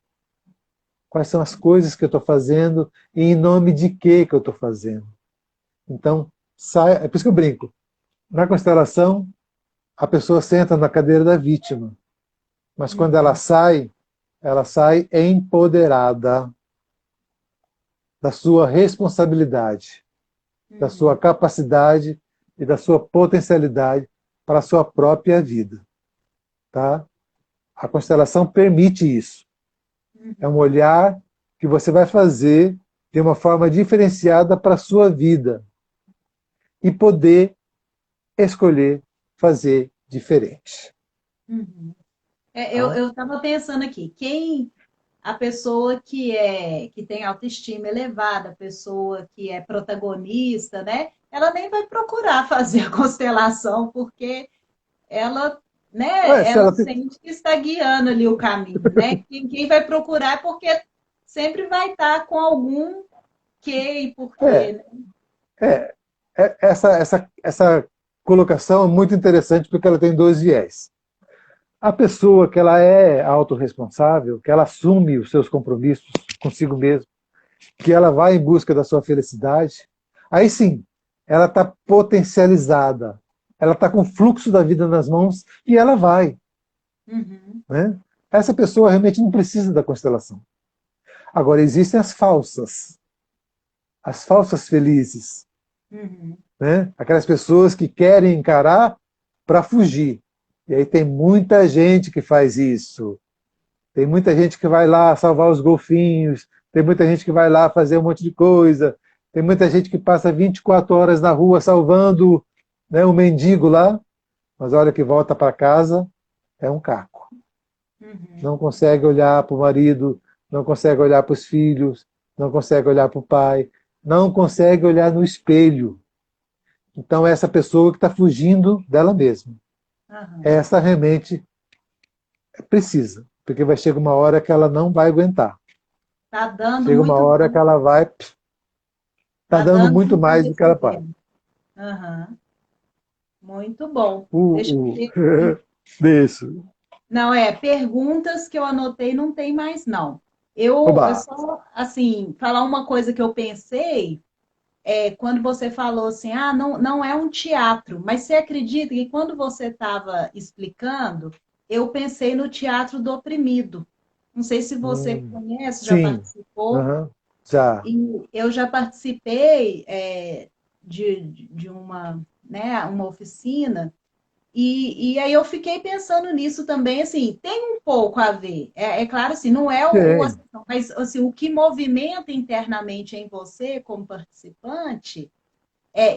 Quais são as coisas que eu estou fazendo e em nome de que eu estou fazendo? Então, é por isso que eu brinco. Na constelação, a pessoa senta na cadeira da vítima, mas quando uhum, ela sai empoderada da sua responsabilidade, da sua uhum, capacidade e da sua potencialidade para a sua própria vida. Tá? A constelação permite isso. É um uhum. olhar que você vai fazer de uma forma diferenciada para a sua vida e poder escolher fazer diferente. Uhum. É, eu Tá? eu estava pensando aqui, quem a pessoa que tem autoestima elevada, a pessoa que é protagonista, né? Ela nem vai procurar fazer a constelação porque ela, né? Se Ela ela tem, sente que está guiando ali o caminho, né? Quem vai procurar é porque sempre vai estar com algum que e é, porquê, né? é, essa colocação é muito interessante porque ela tem dois viés. A pessoa que ela é autorresponsável, que ela assume os seus compromissos consigo mesma, que ela vai em busca da sua felicidade, aí sim, ela está potencializada, ela está com o fluxo da vida nas mãos e ela vai. Uhum, Né? Essa pessoa realmente não precisa da constelação. Agora, existem as falsas felizes, uhum, né? Aquelas pessoas que querem encarar para fugir. E aí tem muita gente que faz isso. Tem muita gente que vai lá salvar os golfinhos, tem muita gente que vai lá fazer um monte de coisa, tem muita gente que passa 24 horas na rua salvando, né, um mendigo lá, mas a hora que volta para casa é um caco. uhum. Não consegue olhar para o marido, não consegue olhar para os filhos, não consegue olhar para o pai, não consegue olhar no espelho. Então, é essa pessoa que está fugindo dela mesma. Aham. Essa realmente precisa, porque vai chegar uma hora que ela não vai aguentar. Tá dando Chega uma muito hora que bom, ela vai, tá tá dando dando muito para mais do que ela pode. perceber. Aham. Muito bom. Deixa eu O, o... ver. Isso. Não, perguntas que eu anotei não tem mais, não. Eu Oba. só, assim, falar uma coisa que eu pensei, quando você falou assim, ah, não é um teatro, mas você acredita que quando você estava explicando, eu pensei no teatro do oprimido. Não sei se você conhece, já Sim. participou, Uhum. Já. e eu já participei de uma, né, uma oficina. E aí eu fiquei pensando nisso também, assim, tem um pouco a ver. É claro, assim, não é Tem. mas assim, o que movimenta internamente em você como participante.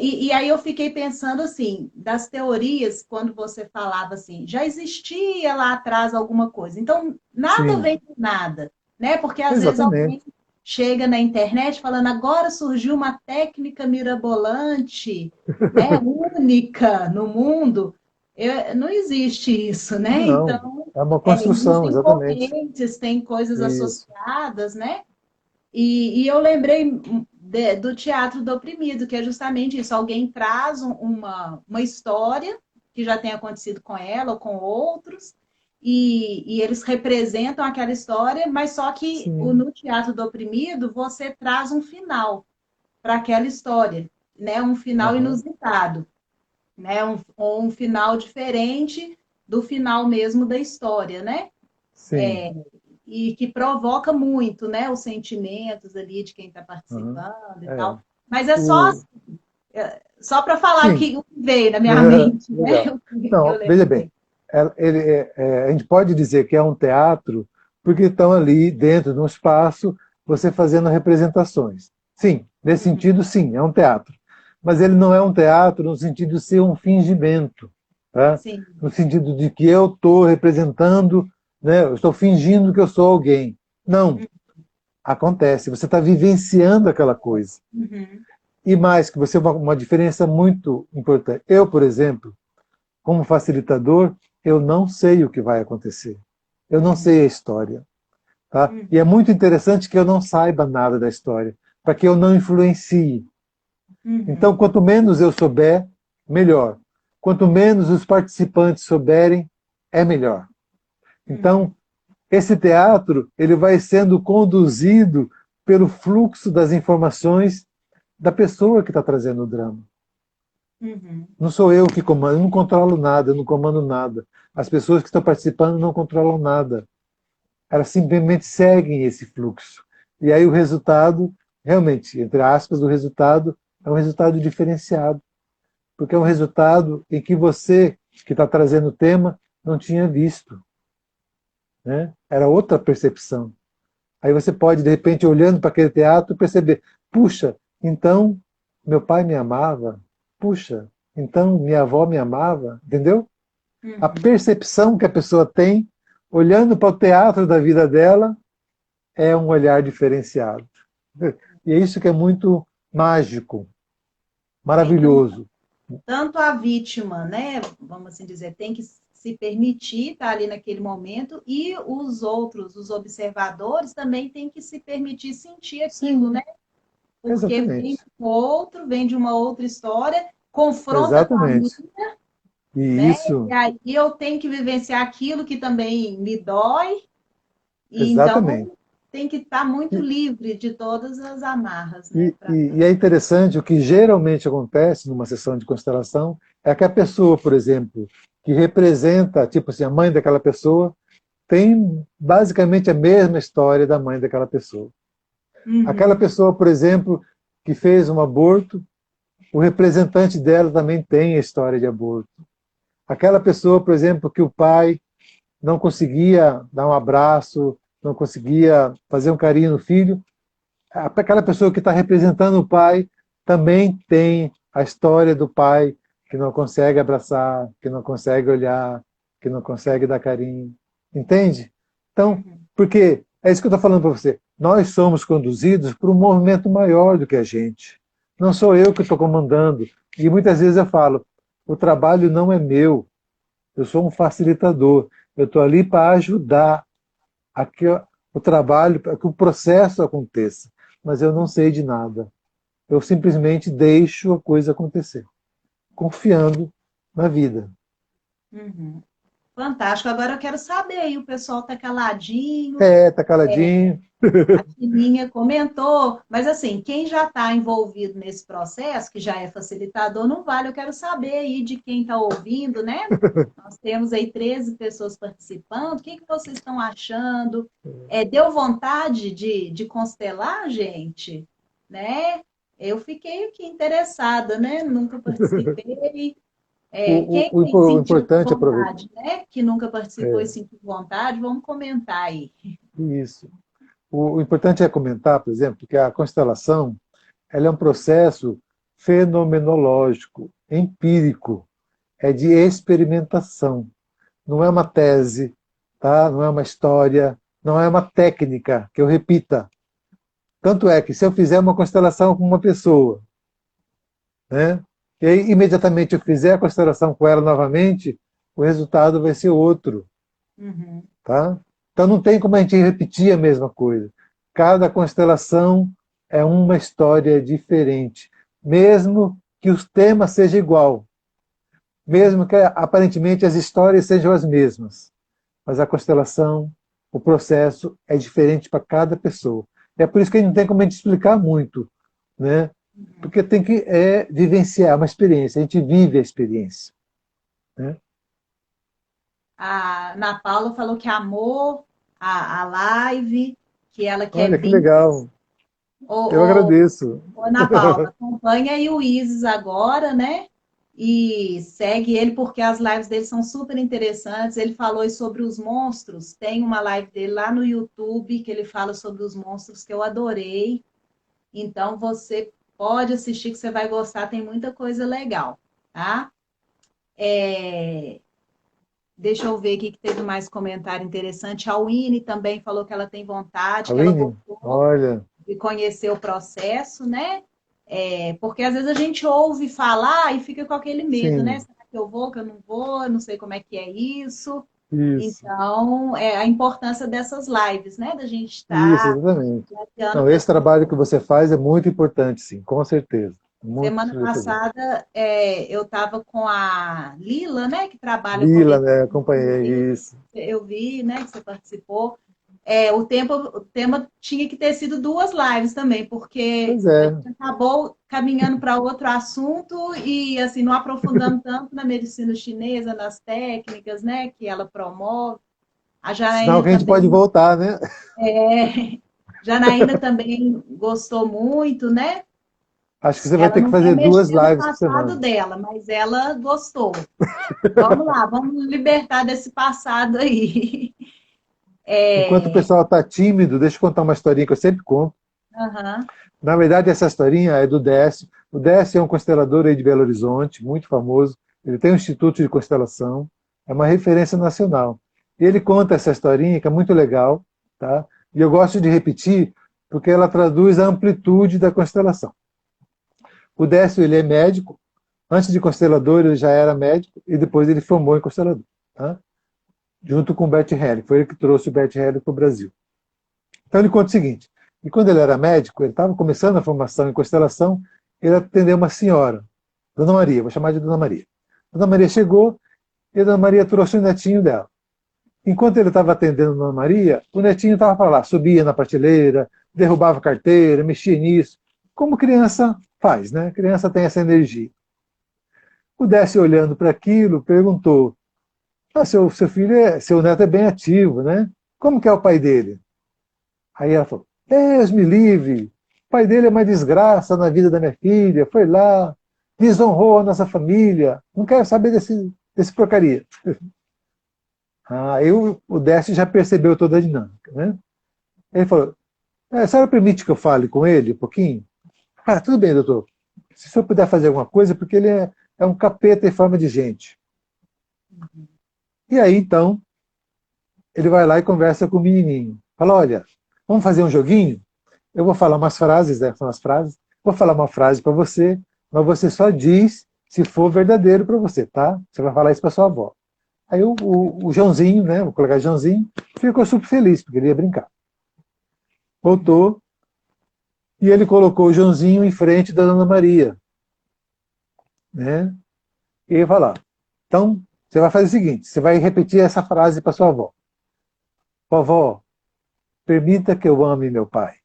E aí eu fiquei pensando assim, das teorias, quando você falava assim, já existia lá atrás alguma coisa. Então, nada Sim. vem de nada, né? Porque às vezes alguém Exatamente. chega na internet falando, agora surgiu uma técnica mirabolante, né? Única no mundo. Não existe isso, né? Não. Então, É uma construção, existem exatamente. correntes, tem coisas Isso. associadas, né? E eu lembrei do Teatro do Oprimido, que é justamente isso: alguém traz uma história que já tem acontecido com ela ou com outros, e eles representam aquela história, mas só que Sim. no Teatro do Oprimido você traz um final para aquela história, né? Um final Uhum. inusitado. né? Ou um final diferente do final mesmo da história, né? Sim. E que provoca muito, né? Os sentimentos ali de quem está Uhum. participando e É. tal. Mas é O... só para falar Sim. aqui o que veio na minha mente, né? Legal. O que eu Não, veja bem, lembrei. a gente pode dizer que é um teatro porque estão ali dentro de um espaço você fazendo representações. Sim, nesse Uhum, sentido, sim, é um teatro. Mas ele não é um teatro no sentido de ser um fingimento, tá? sim. No sentido de que eu estou representando, né? Eu estou fingindo que eu sou alguém. Não, acontece, você está vivenciando aquela coisa. Uhum, E mais, que você uma diferença muito importante. Eu, por exemplo, como facilitador, eu não sei o que vai acontecer. Eu não uhum, sei a história. Tá? E é uhum, muito interessante que eu não saiba nada da história, para que eu não influencie. Então, uhum, quanto menos eu souber, melhor. Quanto menos os participantes souberem, é melhor. uhum, Então, esse teatro ele vai sendo conduzido pelo fluxo das informações da pessoa que está trazendo o drama. uhum, Não sou eu que comando, eu não controlo nada, eu não comando nada. As pessoas que estão participando não controlam nada. Elas simplesmente seguem esse fluxo. E aí o resultado, realmente, entre aspas, o resultado é um resultado diferenciado. Porque é um resultado em que você, que está trazendo o tema, não tinha visto. Né? Era outra percepção. Aí você pode, de repente, olhando para aquele teatro, perceber: puxa, então meu pai me amava, puxa, então minha avó me amava, entendeu? A uhum. percepção que a pessoa tem, olhando para o teatro da vida dela, é um olhar diferenciado. E é isso que é muito mágico, Então, maravilhoso. tanto a vítima, né, vamos assim dizer, tem que se permitir estar ali naquele momento e os outros, os observadores, também têm que se permitir sentir aquilo, né? Sim, Porque vem exatamente. de outro, vem de uma outra história, confronta com a minha, Exatamente. E né? E isso, aí eu tenho que vivenciar aquilo que também me dói, e exatamente. então tem que estar muito livre de todas as amarras, né? E é interessante, o que geralmente acontece numa sessão de constelação é que a pessoa, por exemplo, que representa, tipo assim, a mãe daquela pessoa, tem basicamente a mesma história da mãe daquela pessoa. Aquela Uhum, pessoa, por exemplo, que fez um aborto, o representante dela também tem a história de aborto. Aquela pessoa, por exemplo, que o pai não conseguia dar um abraço, não conseguia fazer um carinho no filho, aquela pessoa que está representando o pai também tem a história do pai que não consegue abraçar, que não consegue olhar, que não consegue dar carinho. Entende? Então, uhum, porque é isso que eu estou falando para você. Nós somos conduzidos por um movimento maior do que a gente. Não sou eu que estou comandando. E muitas vezes eu falo: o trabalho não é meu. Eu sou um facilitador. Eu estou ali para ajudar a que o trabalho, para que o processo aconteça. Mas eu não sei de nada. Eu simplesmente deixo a coisa acontecer, confiando na vida. uhum. Fantástico. Agora eu quero saber aí, o pessoal tá caladinho, É, tá caladinho. a Tininha comentou, mas assim, quem já está envolvido nesse processo, que já é facilitador, não vale. Eu quero saber aí de quem está ouvindo, né? Nós temos aí 13 pessoas participando. O que, que vocês estão achando? Deu vontade de constelar, gente? Né? Eu fiquei aqui interessada, né? Nunca participei. Quem O sentiu importante é aproveitar. vontade, né? Que nunca participou e É, sentiu vontade, vamos comentar aí. isso. O importante é comentar, por exemplo, que a constelação ela é um processo fenomenológico, empírico, é de experimentação. Não é uma tese, tá? Não é uma história, não é uma técnica que eu repita. Tanto é que se eu fizer uma constelação com uma pessoa, né? E aí imediatamente eu fizer a constelação com ela novamente, o resultado vai ser outro, Uhum, tá? Então não tem como a gente repetir a mesma coisa. Cada constelação é uma história diferente, mesmo que os temas sejam igual, mesmo que aparentemente as histórias sejam as mesmas, mas a constelação, o processo é diferente para cada pessoa. É por isso que a gente não tem como a gente explicar muito, né? Porque tem que vivenciar uma experiência, a gente vive a experiência. Né? A Ana Paula falou que amou a live, que ela quer Olha que vir. legal, eu Ô, agradeço. Ana Paula, acompanha aí o Isis agora, né? E segue ele porque as lives dele são super interessantes. Ele falou aí sobre os monstros. Tem uma live dele lá no YouTube que ele fala sobre os monstros que eu adorei. Então você pode assistir que você vai gostar, tem muita coisa legal, tá? É, deixa eu ver aqui que teve mais comentário interessante. A Winnie também falou que ela tem vontade, que ela Aline, gostou olha, de conhecer o processo, né? Porque às vezes a gente ouve falar e fica com aquele medo, né? sim, Será que eu vou, que eu não vou? Não sei como é que é isso. isso, Então, a importância dessas lives, né? Da gente isso, estar exatamente. desafiando Não, esse pessoas. trabalho que você faz é muito importante, sim, com certeza. Muito Semana significativo. passada, eu estava com a Lila, né? Que trabalha Lila, comigo. né, acompanhei isso. Eu vi, né? Que você participou. O tema tinha que ter sido duas lives também, porque Pois a é, gente acabou caminhando para outro assunto e assim não aprofundando tanto na medicina chinesa, nas técnicas, né, que ela promove. A sinal Janaína que a gente pode também, voltar, né? Janaína também gostou muito, né? Acho que você vai Ela ter que não quer fazer duas mexer no lives por passado semana. dela, mas ela gostou. Vamos lá, vamos libertar desse passado aí. Enquanto o pessoal está tímido, deixa eu contar uma historinha que eu sempre conto. Aham. Na verdade, essa historinha é do Décio. O Décio é um constelador aí de Belo Horizonte, muito famoso. Ele tem um instituto de constelação, é uma referência nacional. E ele conta essa historinha que é muito legal, tá? E eu gosto de repetir porque ela traduz a amplitude da constelação. O Décio, ele é médico. Antes de constelador, ele já era médico e depois ele formou em constelador, tá? Junto com o Bert Hellick. Foi ele que trouxe o Bert Hellick para o Brasil. Então ele conta o seguinte, e quando ele era médico, ele estava começando a formação em constelação, ele atendeu uma senhora, Dona Maria, vou chamar de Dona Maria. Dona Maria chegou e a Dona Maria trouxe o netinho dela. Enquanto ele estava atendendo a Dona Maria, o netinho estava para lá, subia na prateleira, derrubava a carteira, mexia nisso, como criança faz, né? Criança tem essa energia. O Décio, olhando para aquilo, perguntou, seu filho, seu neto é bem ativo, né? Como que é o pai dele? Aí ela falou, Deus me livre, o pai dele é uma desgraça na vida da minha filha, foi lá, desonrou a nossa família, não quero saber desse porcaria. Aí o Décio já percebeu toda a dinâmica, né? Ele falou, a senhora permite que eu fale com ele um pouquinho? Ah, tudo bem, doutor. Se o senhor puder fazer alguma coisa, porque ele é um capeta em forma de gente. E aí, então, ele vai lá e conversa com o menininho. Fala, olha, vamos fazer um joguinho? Eu vou falar umas frases, né? São as frases. Vou falar uma frase para você, mas você só diz se for verdadeiro para você, tá? Você vai falar isso para sua avó. Aí o Joãozinho, né? O colega Joãozinho, ficou super feliz, porque ele ia brincar. Voltou e ele colocou o Joãozinho em frente da Dona Maria, né? E ia falar. Então, você vai fazer o seguinte: você vai repetir essa frase para sua avó. Vovó, permita que eu ame meu pai.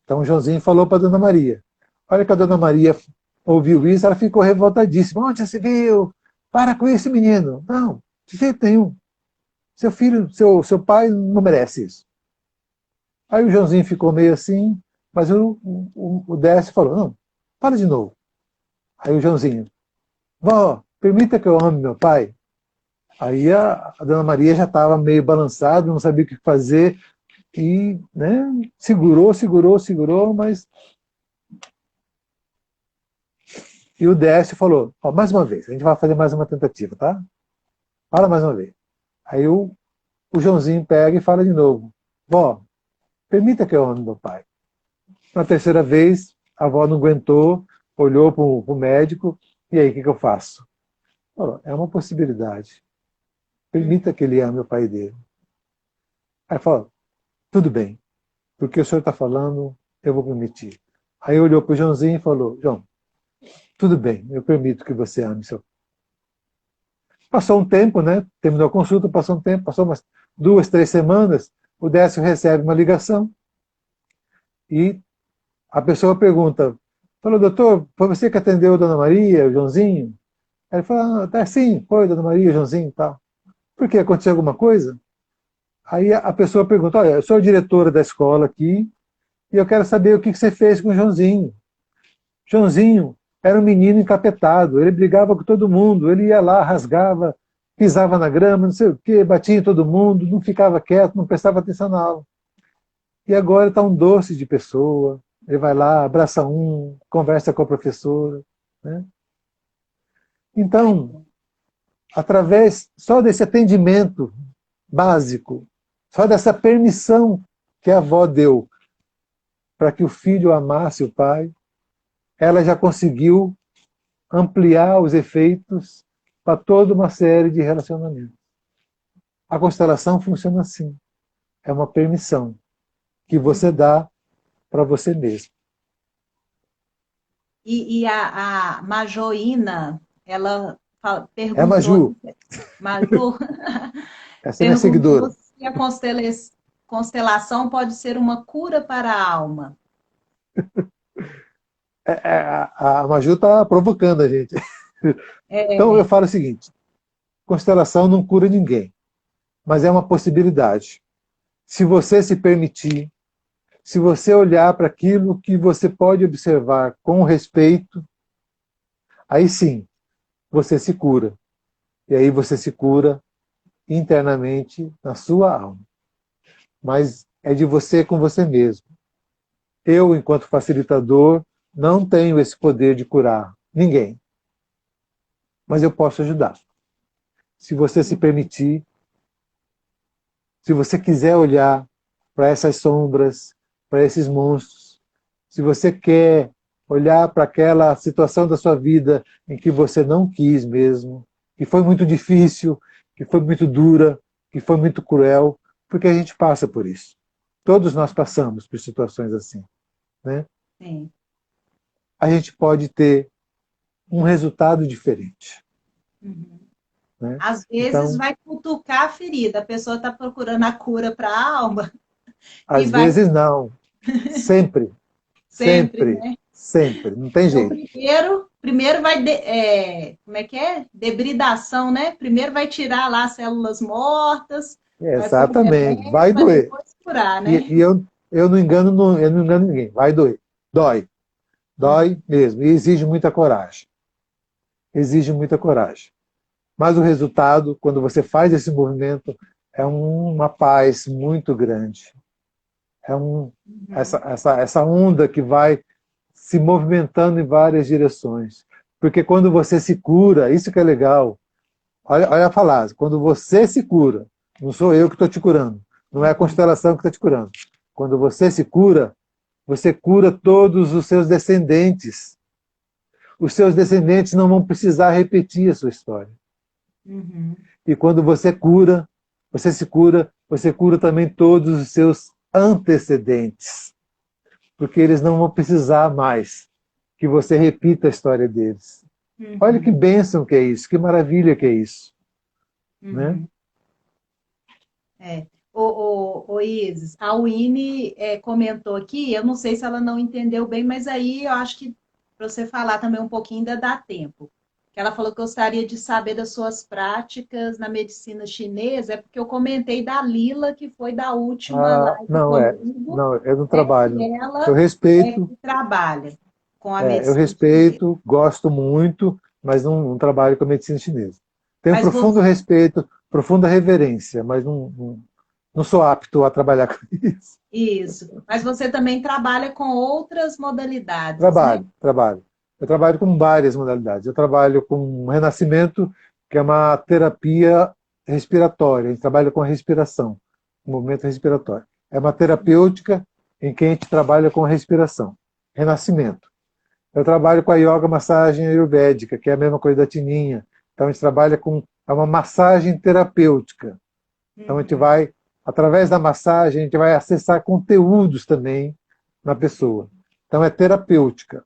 Então o Joãozinho falou para a Dona Maria. Olha que a Dona Maria ouviu isso, ela ficou revoltadíssima. Onde você viu? Para com isso, menino. Não, de jeito nenhum. Seu filho, seu pai não merece isso. Aí o Joãozinho ficou meio assim, mas o Décio falou, não, fala de novo. Aí o Joãozinho, vó, permita que eu ame meu pai. Aí a Dona Maria já estava meio balançada, não sabia o que fazer, e né, segurou, mas e o Décio falou, ó, mais uma vez, a gente vai fazer mais uma tentativa, tá? Fala mais uma vez. Aí o Joãozinho pega e fala de novo. Vó, permita que eu ame meu pai. Na terceira vez, a avó não aguentou, olhou para o médico, e aí, o que eu faço? Falou, é uma possibilidade. Permita que ele ame o pai dele. Aí falou, tudo bem, porque o senhor está falando, eu vou permitir. Aí olhou para o Joãozinho e falou, João, tudo bem, eu permito que você ame seu. Passou um tempo, né? Terminou a consulta, passou um tempo, passou umas 2, 3 semanas, o Décio recebe uma ligação e A pessoa pergunta, falou, doutor, foi você que atendeu a Dona Maria, o Joãozinho? Aí ele fala, ah, tá, sim, foi, Dona Maria, Joãozinho e tal. Por quê? Aconteceu alguma coisa? Aí a pessoa pergunta, olha, eu sou a diretora da escola aqui e eu quero saber o que você fez com o Joãozinho. Joãozinho era um menino encapetado, ele brigava com todo mundo, ele ia lá, rasgava, pisava na grama, não sei o quê, batia em todo mundo, não ficava quieto, não prestava atenção na aula. E agora está um doce de pessoa, ele vai lá, abraça um, conversa com a professora. Né? Ai, Então, através só desse atendimento básico, só dessa permissão que a avó deu para que o filho amasse o pai, ela já conseguiu ampliar os efeitos para toda uma série de relacionamentos. A constelação funciona assim. É uma permissão que você uhum. dá para você mesmo. E a Majoína, ela É a perguntou, Maju, Maju, essa é minha perguntou seguidora. se a constelação pode ser uma cura para a alma. A Maju está provocando a gente. Então eu É, falo o seguinte: constelação não cura ninguém, mas é uma possibilidade. Se você se permitir, se você olhar para aquilo que você pode observar com respeito, aí sim, você se cura. E aí você se cura internamente na sua alma. Mas é de você com você mesmo. Eu, enquanto facilitador, não tenho esse poder de curar ninguém. Mas eu posso ajudar. Se você se permitir, se você quiser olhar para essas sombras, para esses monstros, se você quer olhar para aquela situação da sua vida em que você não quis mesmo, que foi muito difícil, que foi muito dura, que foi muito cruel, porque a gente passa por isso. Todos nós passamos por situações assim. Né? sim. A gente pode ter um resultado diferente. Uhum. Né? Às vezes Então, vai cutucar a ferida, a pessoa está procurando a cura para a alma e às vai vezes não. Sempre, sempre, sempre, né? sempre. Não tem Então, jeito. primeiro vai, como é que é? Debridação, né? Primeiro vai tirar lá as células mortas, vai pôr o Exatamente. remédio Vai para doer. depois curar, E, né? e eu não engano ninguém. Vai doer. Dói. Hum, Dói mesmo. E exige muita coragem. Exige muita coragem. Mas o resultado, quando você faz esse movimento, é uma paz muito grande. É uhum, essa onda que vai se movimentando em várias direções. Porque quando você se cura, isso que é legal. Olha a falácia, quando você se cura, não sou eu que estou te curando, não é a uhum, constelação que está te curando. Quando você se cura, você cura todos os seus descendentes. Os seus descendentes não vão precisar repetir a sua história. uhum. E quando você se cura, você cura também todos os seus antecedentes. Porque eles não vão precisar mais que você repita a história deles. Olha que Uhum, bênção que é isso, que maravilha que é isso. Né? uhum. É. O Isis, a Winnie comentou aqui, eu não sei se ela não entendeu bem, mas aí eu acho que para você falar também um pouquinho ainda dá tempo. Que ela falou que gostaria de saber das suas práticas na medicina chinesa, é porque eu comentei da Lila, que foi da última Ah, live não, comigo, não, eu não né, que trabalho. Eu ela respeito, que trabalha com a eu medicina chinesa. respeito, gosto muito, mas não trabalho com a medicina chinesa. Tenho Mas profundo você, respeito, profunda reverência, mas não sou apto a trabalhar com isso. isso. Mas você também trabalha com outras modalidades, né? Trabalho, trabalho. Eu trabalho com várias modalidades. Eu trabalho com renascimento, que é uma terapia respiratória. A gente trabalha com a respiração, o movimento respiratório. É uma terapêutica em que a gente trabalha com a respiração. Renascimento. Eu trabalho com a yoga massagem ayurvédica, que é a mesma coisa da tininha. Então a gente trabalha com uma massagem terapêutica. Então a gente Uhum, vai, através da massagem, a gente vai acessar conteúdos também na pessoa. Então é terapêutica,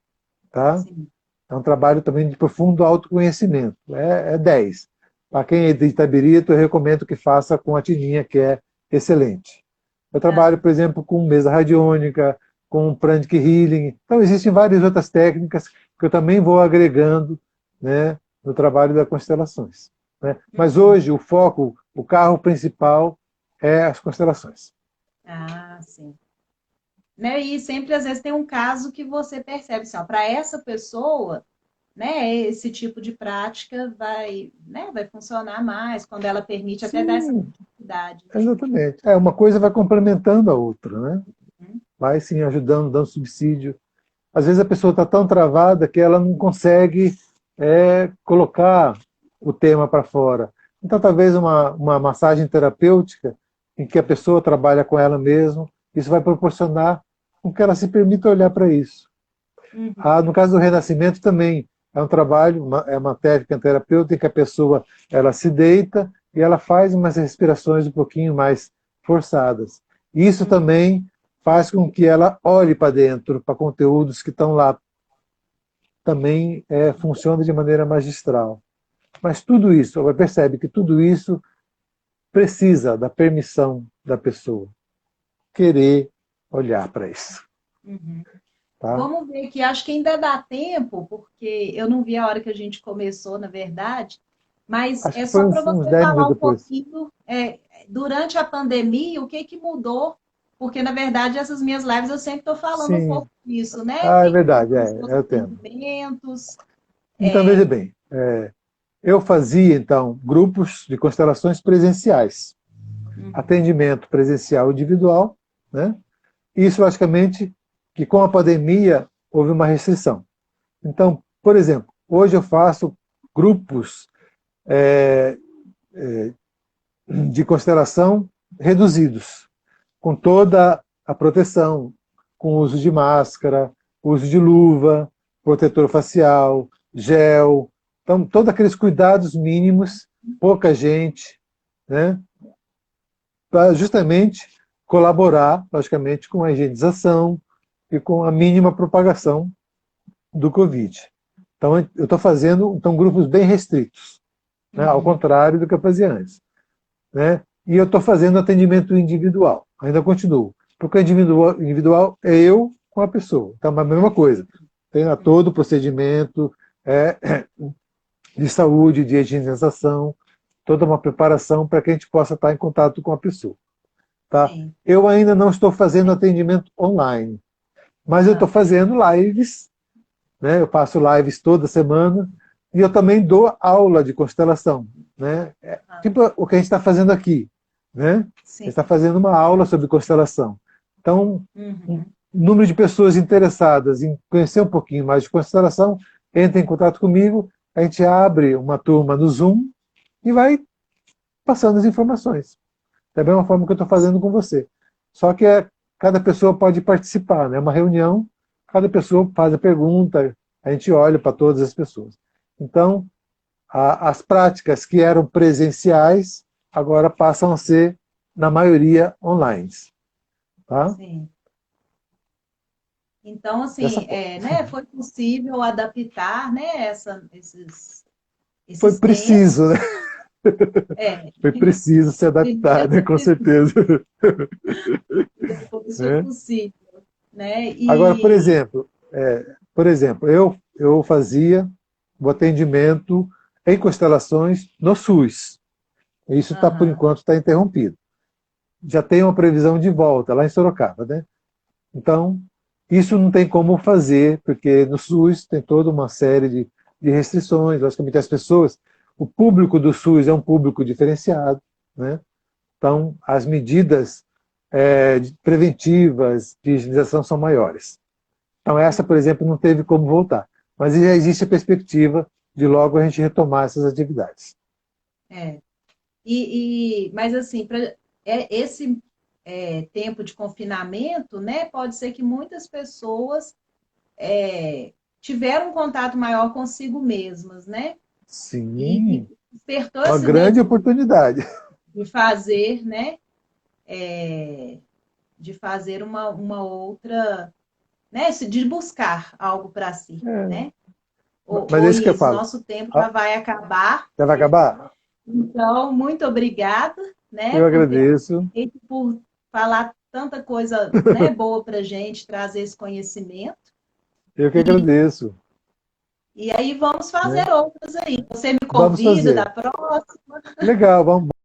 tá? sim. É um trabalho também de profundo autoconhecimento. É 10. Para quem é de Itabirito, eu recomendo que faça com a tininha, que é excelente. Eu Ah, trabalho, por exemplo, com mesa radiônica, com o Pranic Healing. Então, existem várias outras técnicas que eu também vou agregando, né, no trabalho das constelações, né? Mas hoje o foco, o carro principal é as constelações. Ah, sim. Né? E sempre, às vezes, tem um caso que você percebe, assim, para essa pessoa, né, esse tipo de prática vai, né, vai funcionar mais quando ela permite até dar essa Sim, continuidade. exatamente. É, uma coisa vai complementando a outra, né? Uhum. Vai sim ajudando, dando subsídio. Às vezes a pessoa está tão travada que ela não consegue colocar o tema para fora. Então, talvez uma massagem terapêutica em que a pessoa trabalha com ela mesma, isso vai proporcionar com que ela se permita olhar para isso. Ah, Uhum. no caso do renascimento também é um trabalho, é uma técnica terapêutica em que a pessoa ela se deita e ela faz umas respirações um pouquinho mais forçadas. Isso Uhum. também faz com que ela olhe para dentro, para conteúdos que estão lá. Também funciona de maneira magistral. Mas tudo isso, você percebe que tudo isso precisa da permissão da pessoa querer olhar para isso. Uhum. Tá? Vamos ver aqui, acho que ainda dá tempo, porque eu não vi a hora que a gente começou, na verdade, mas Acho é que foi só para uns você 10 falar minutos um depois. pouquinho, durante a pandemia, o que que mudou? Porque, na verdade, essas minhas lives eu sempre estou falando um Sim. pouco disso, né? O Ah, é que que verdade, mudou nos seus é o tema. atendimentos? Então, veja bem, eu fazia, então, grupos de constelações presenciais, Uhum. atendimento presencial individual, né? Isso, logicamente, que com a pandemia houve uma restrição. Então, por exemplo, hoje eu faço grupos de constelação reduzidos, com toda a proteção, com uso de máscara, uso de luva, protetor facial, gel, então todos aqueles cuidados mínimos, pouca gente, né, para justamente colaborar, logicamente, com a higienização e com a mínima propagação do Covid. Então, eu estou fazendo grupos bem restritos, né, ao Uhum. contrário do que eu fazia antes. Né? E eu estou fazendo atendimento individual, ainda continuo. Porque o individual é eu com a pessoa. Então, é a mesma coisa. Tem lá todo o procedimento de saúde, de higienização, toda uma preparação para que a gente possa estar em contato com a pessoa. Tá? Sim. Eu ainda não estou fazendo atendimento online, mas eu estou Ah, fazendo lives, né? Eu faço lives toda semana e eu também dou aula de constelação, né? ah, Tipo o que a gente está fazendo aqui, né? A gente sim. está fazendo uma aula sobre constelação. Então, um Uhum. número de pessoas interessadas em conhecer um pouquinho mais de constelação, entra em contato comigo, a gente abre uma turma no Zoom e vai passando as informações. Da mesma forma que eu estou fazendo com você. Só que cada pessoa pode participar, né? É uma reunião, cada pessoa faz a pergunta, a gente olha para todas as pessoas. Então, as práticas que eram presenciais agora passam a ser, na maioria, online. Tá? Sim. Então, Dessa assim, forma. né, foi possível adaptar, né, Foi esses tempos. preciso, né? É, Foi preciso se adaptar, né? primeiro Com certeza. depois foi Né? possível, né? Agora, E por exemplo, eu fazia o atendimento em constelações no SUS. Isso está, por aham, enquanto, está interrompido. Já tem uma previsão de volta lá em Sorocaba, né? Então, isso não tem como fazer, porque no SUS tem toda uma série de restrições. Logicamente, as pessoas, o público do SUS é um público diferenciado, né? Então, as medidas preventivas de higienização são maiores. Então, essa, por exemplo, não teve como voltar. Mas já existe a perspectiva de logo a gente retomar essas atividades. é. Mas assim, esse tempo de confinamento, né, pode ser que muitas pessoas tiveram um contato maior consigo mesmas, né? E Sim, despertou uma esse grande desejo oportunidade. de fazer, né? De fazer uma outra, né? De buscar algo para si, É, né? mas Ô, é isso que eu Isis, falo. nosso tempo já Ah, vai acabar. já vai acabar? Então, muito obrigada, né, Eu por ter agradeço. feito, por falar tanta coisa, né, boa para a gente, trazer esse conhecimento. Eu que agradeço. E aí vamos Né? fazer outras aí. Você me Vamos convida da fazer. próxima. Legal, vamos.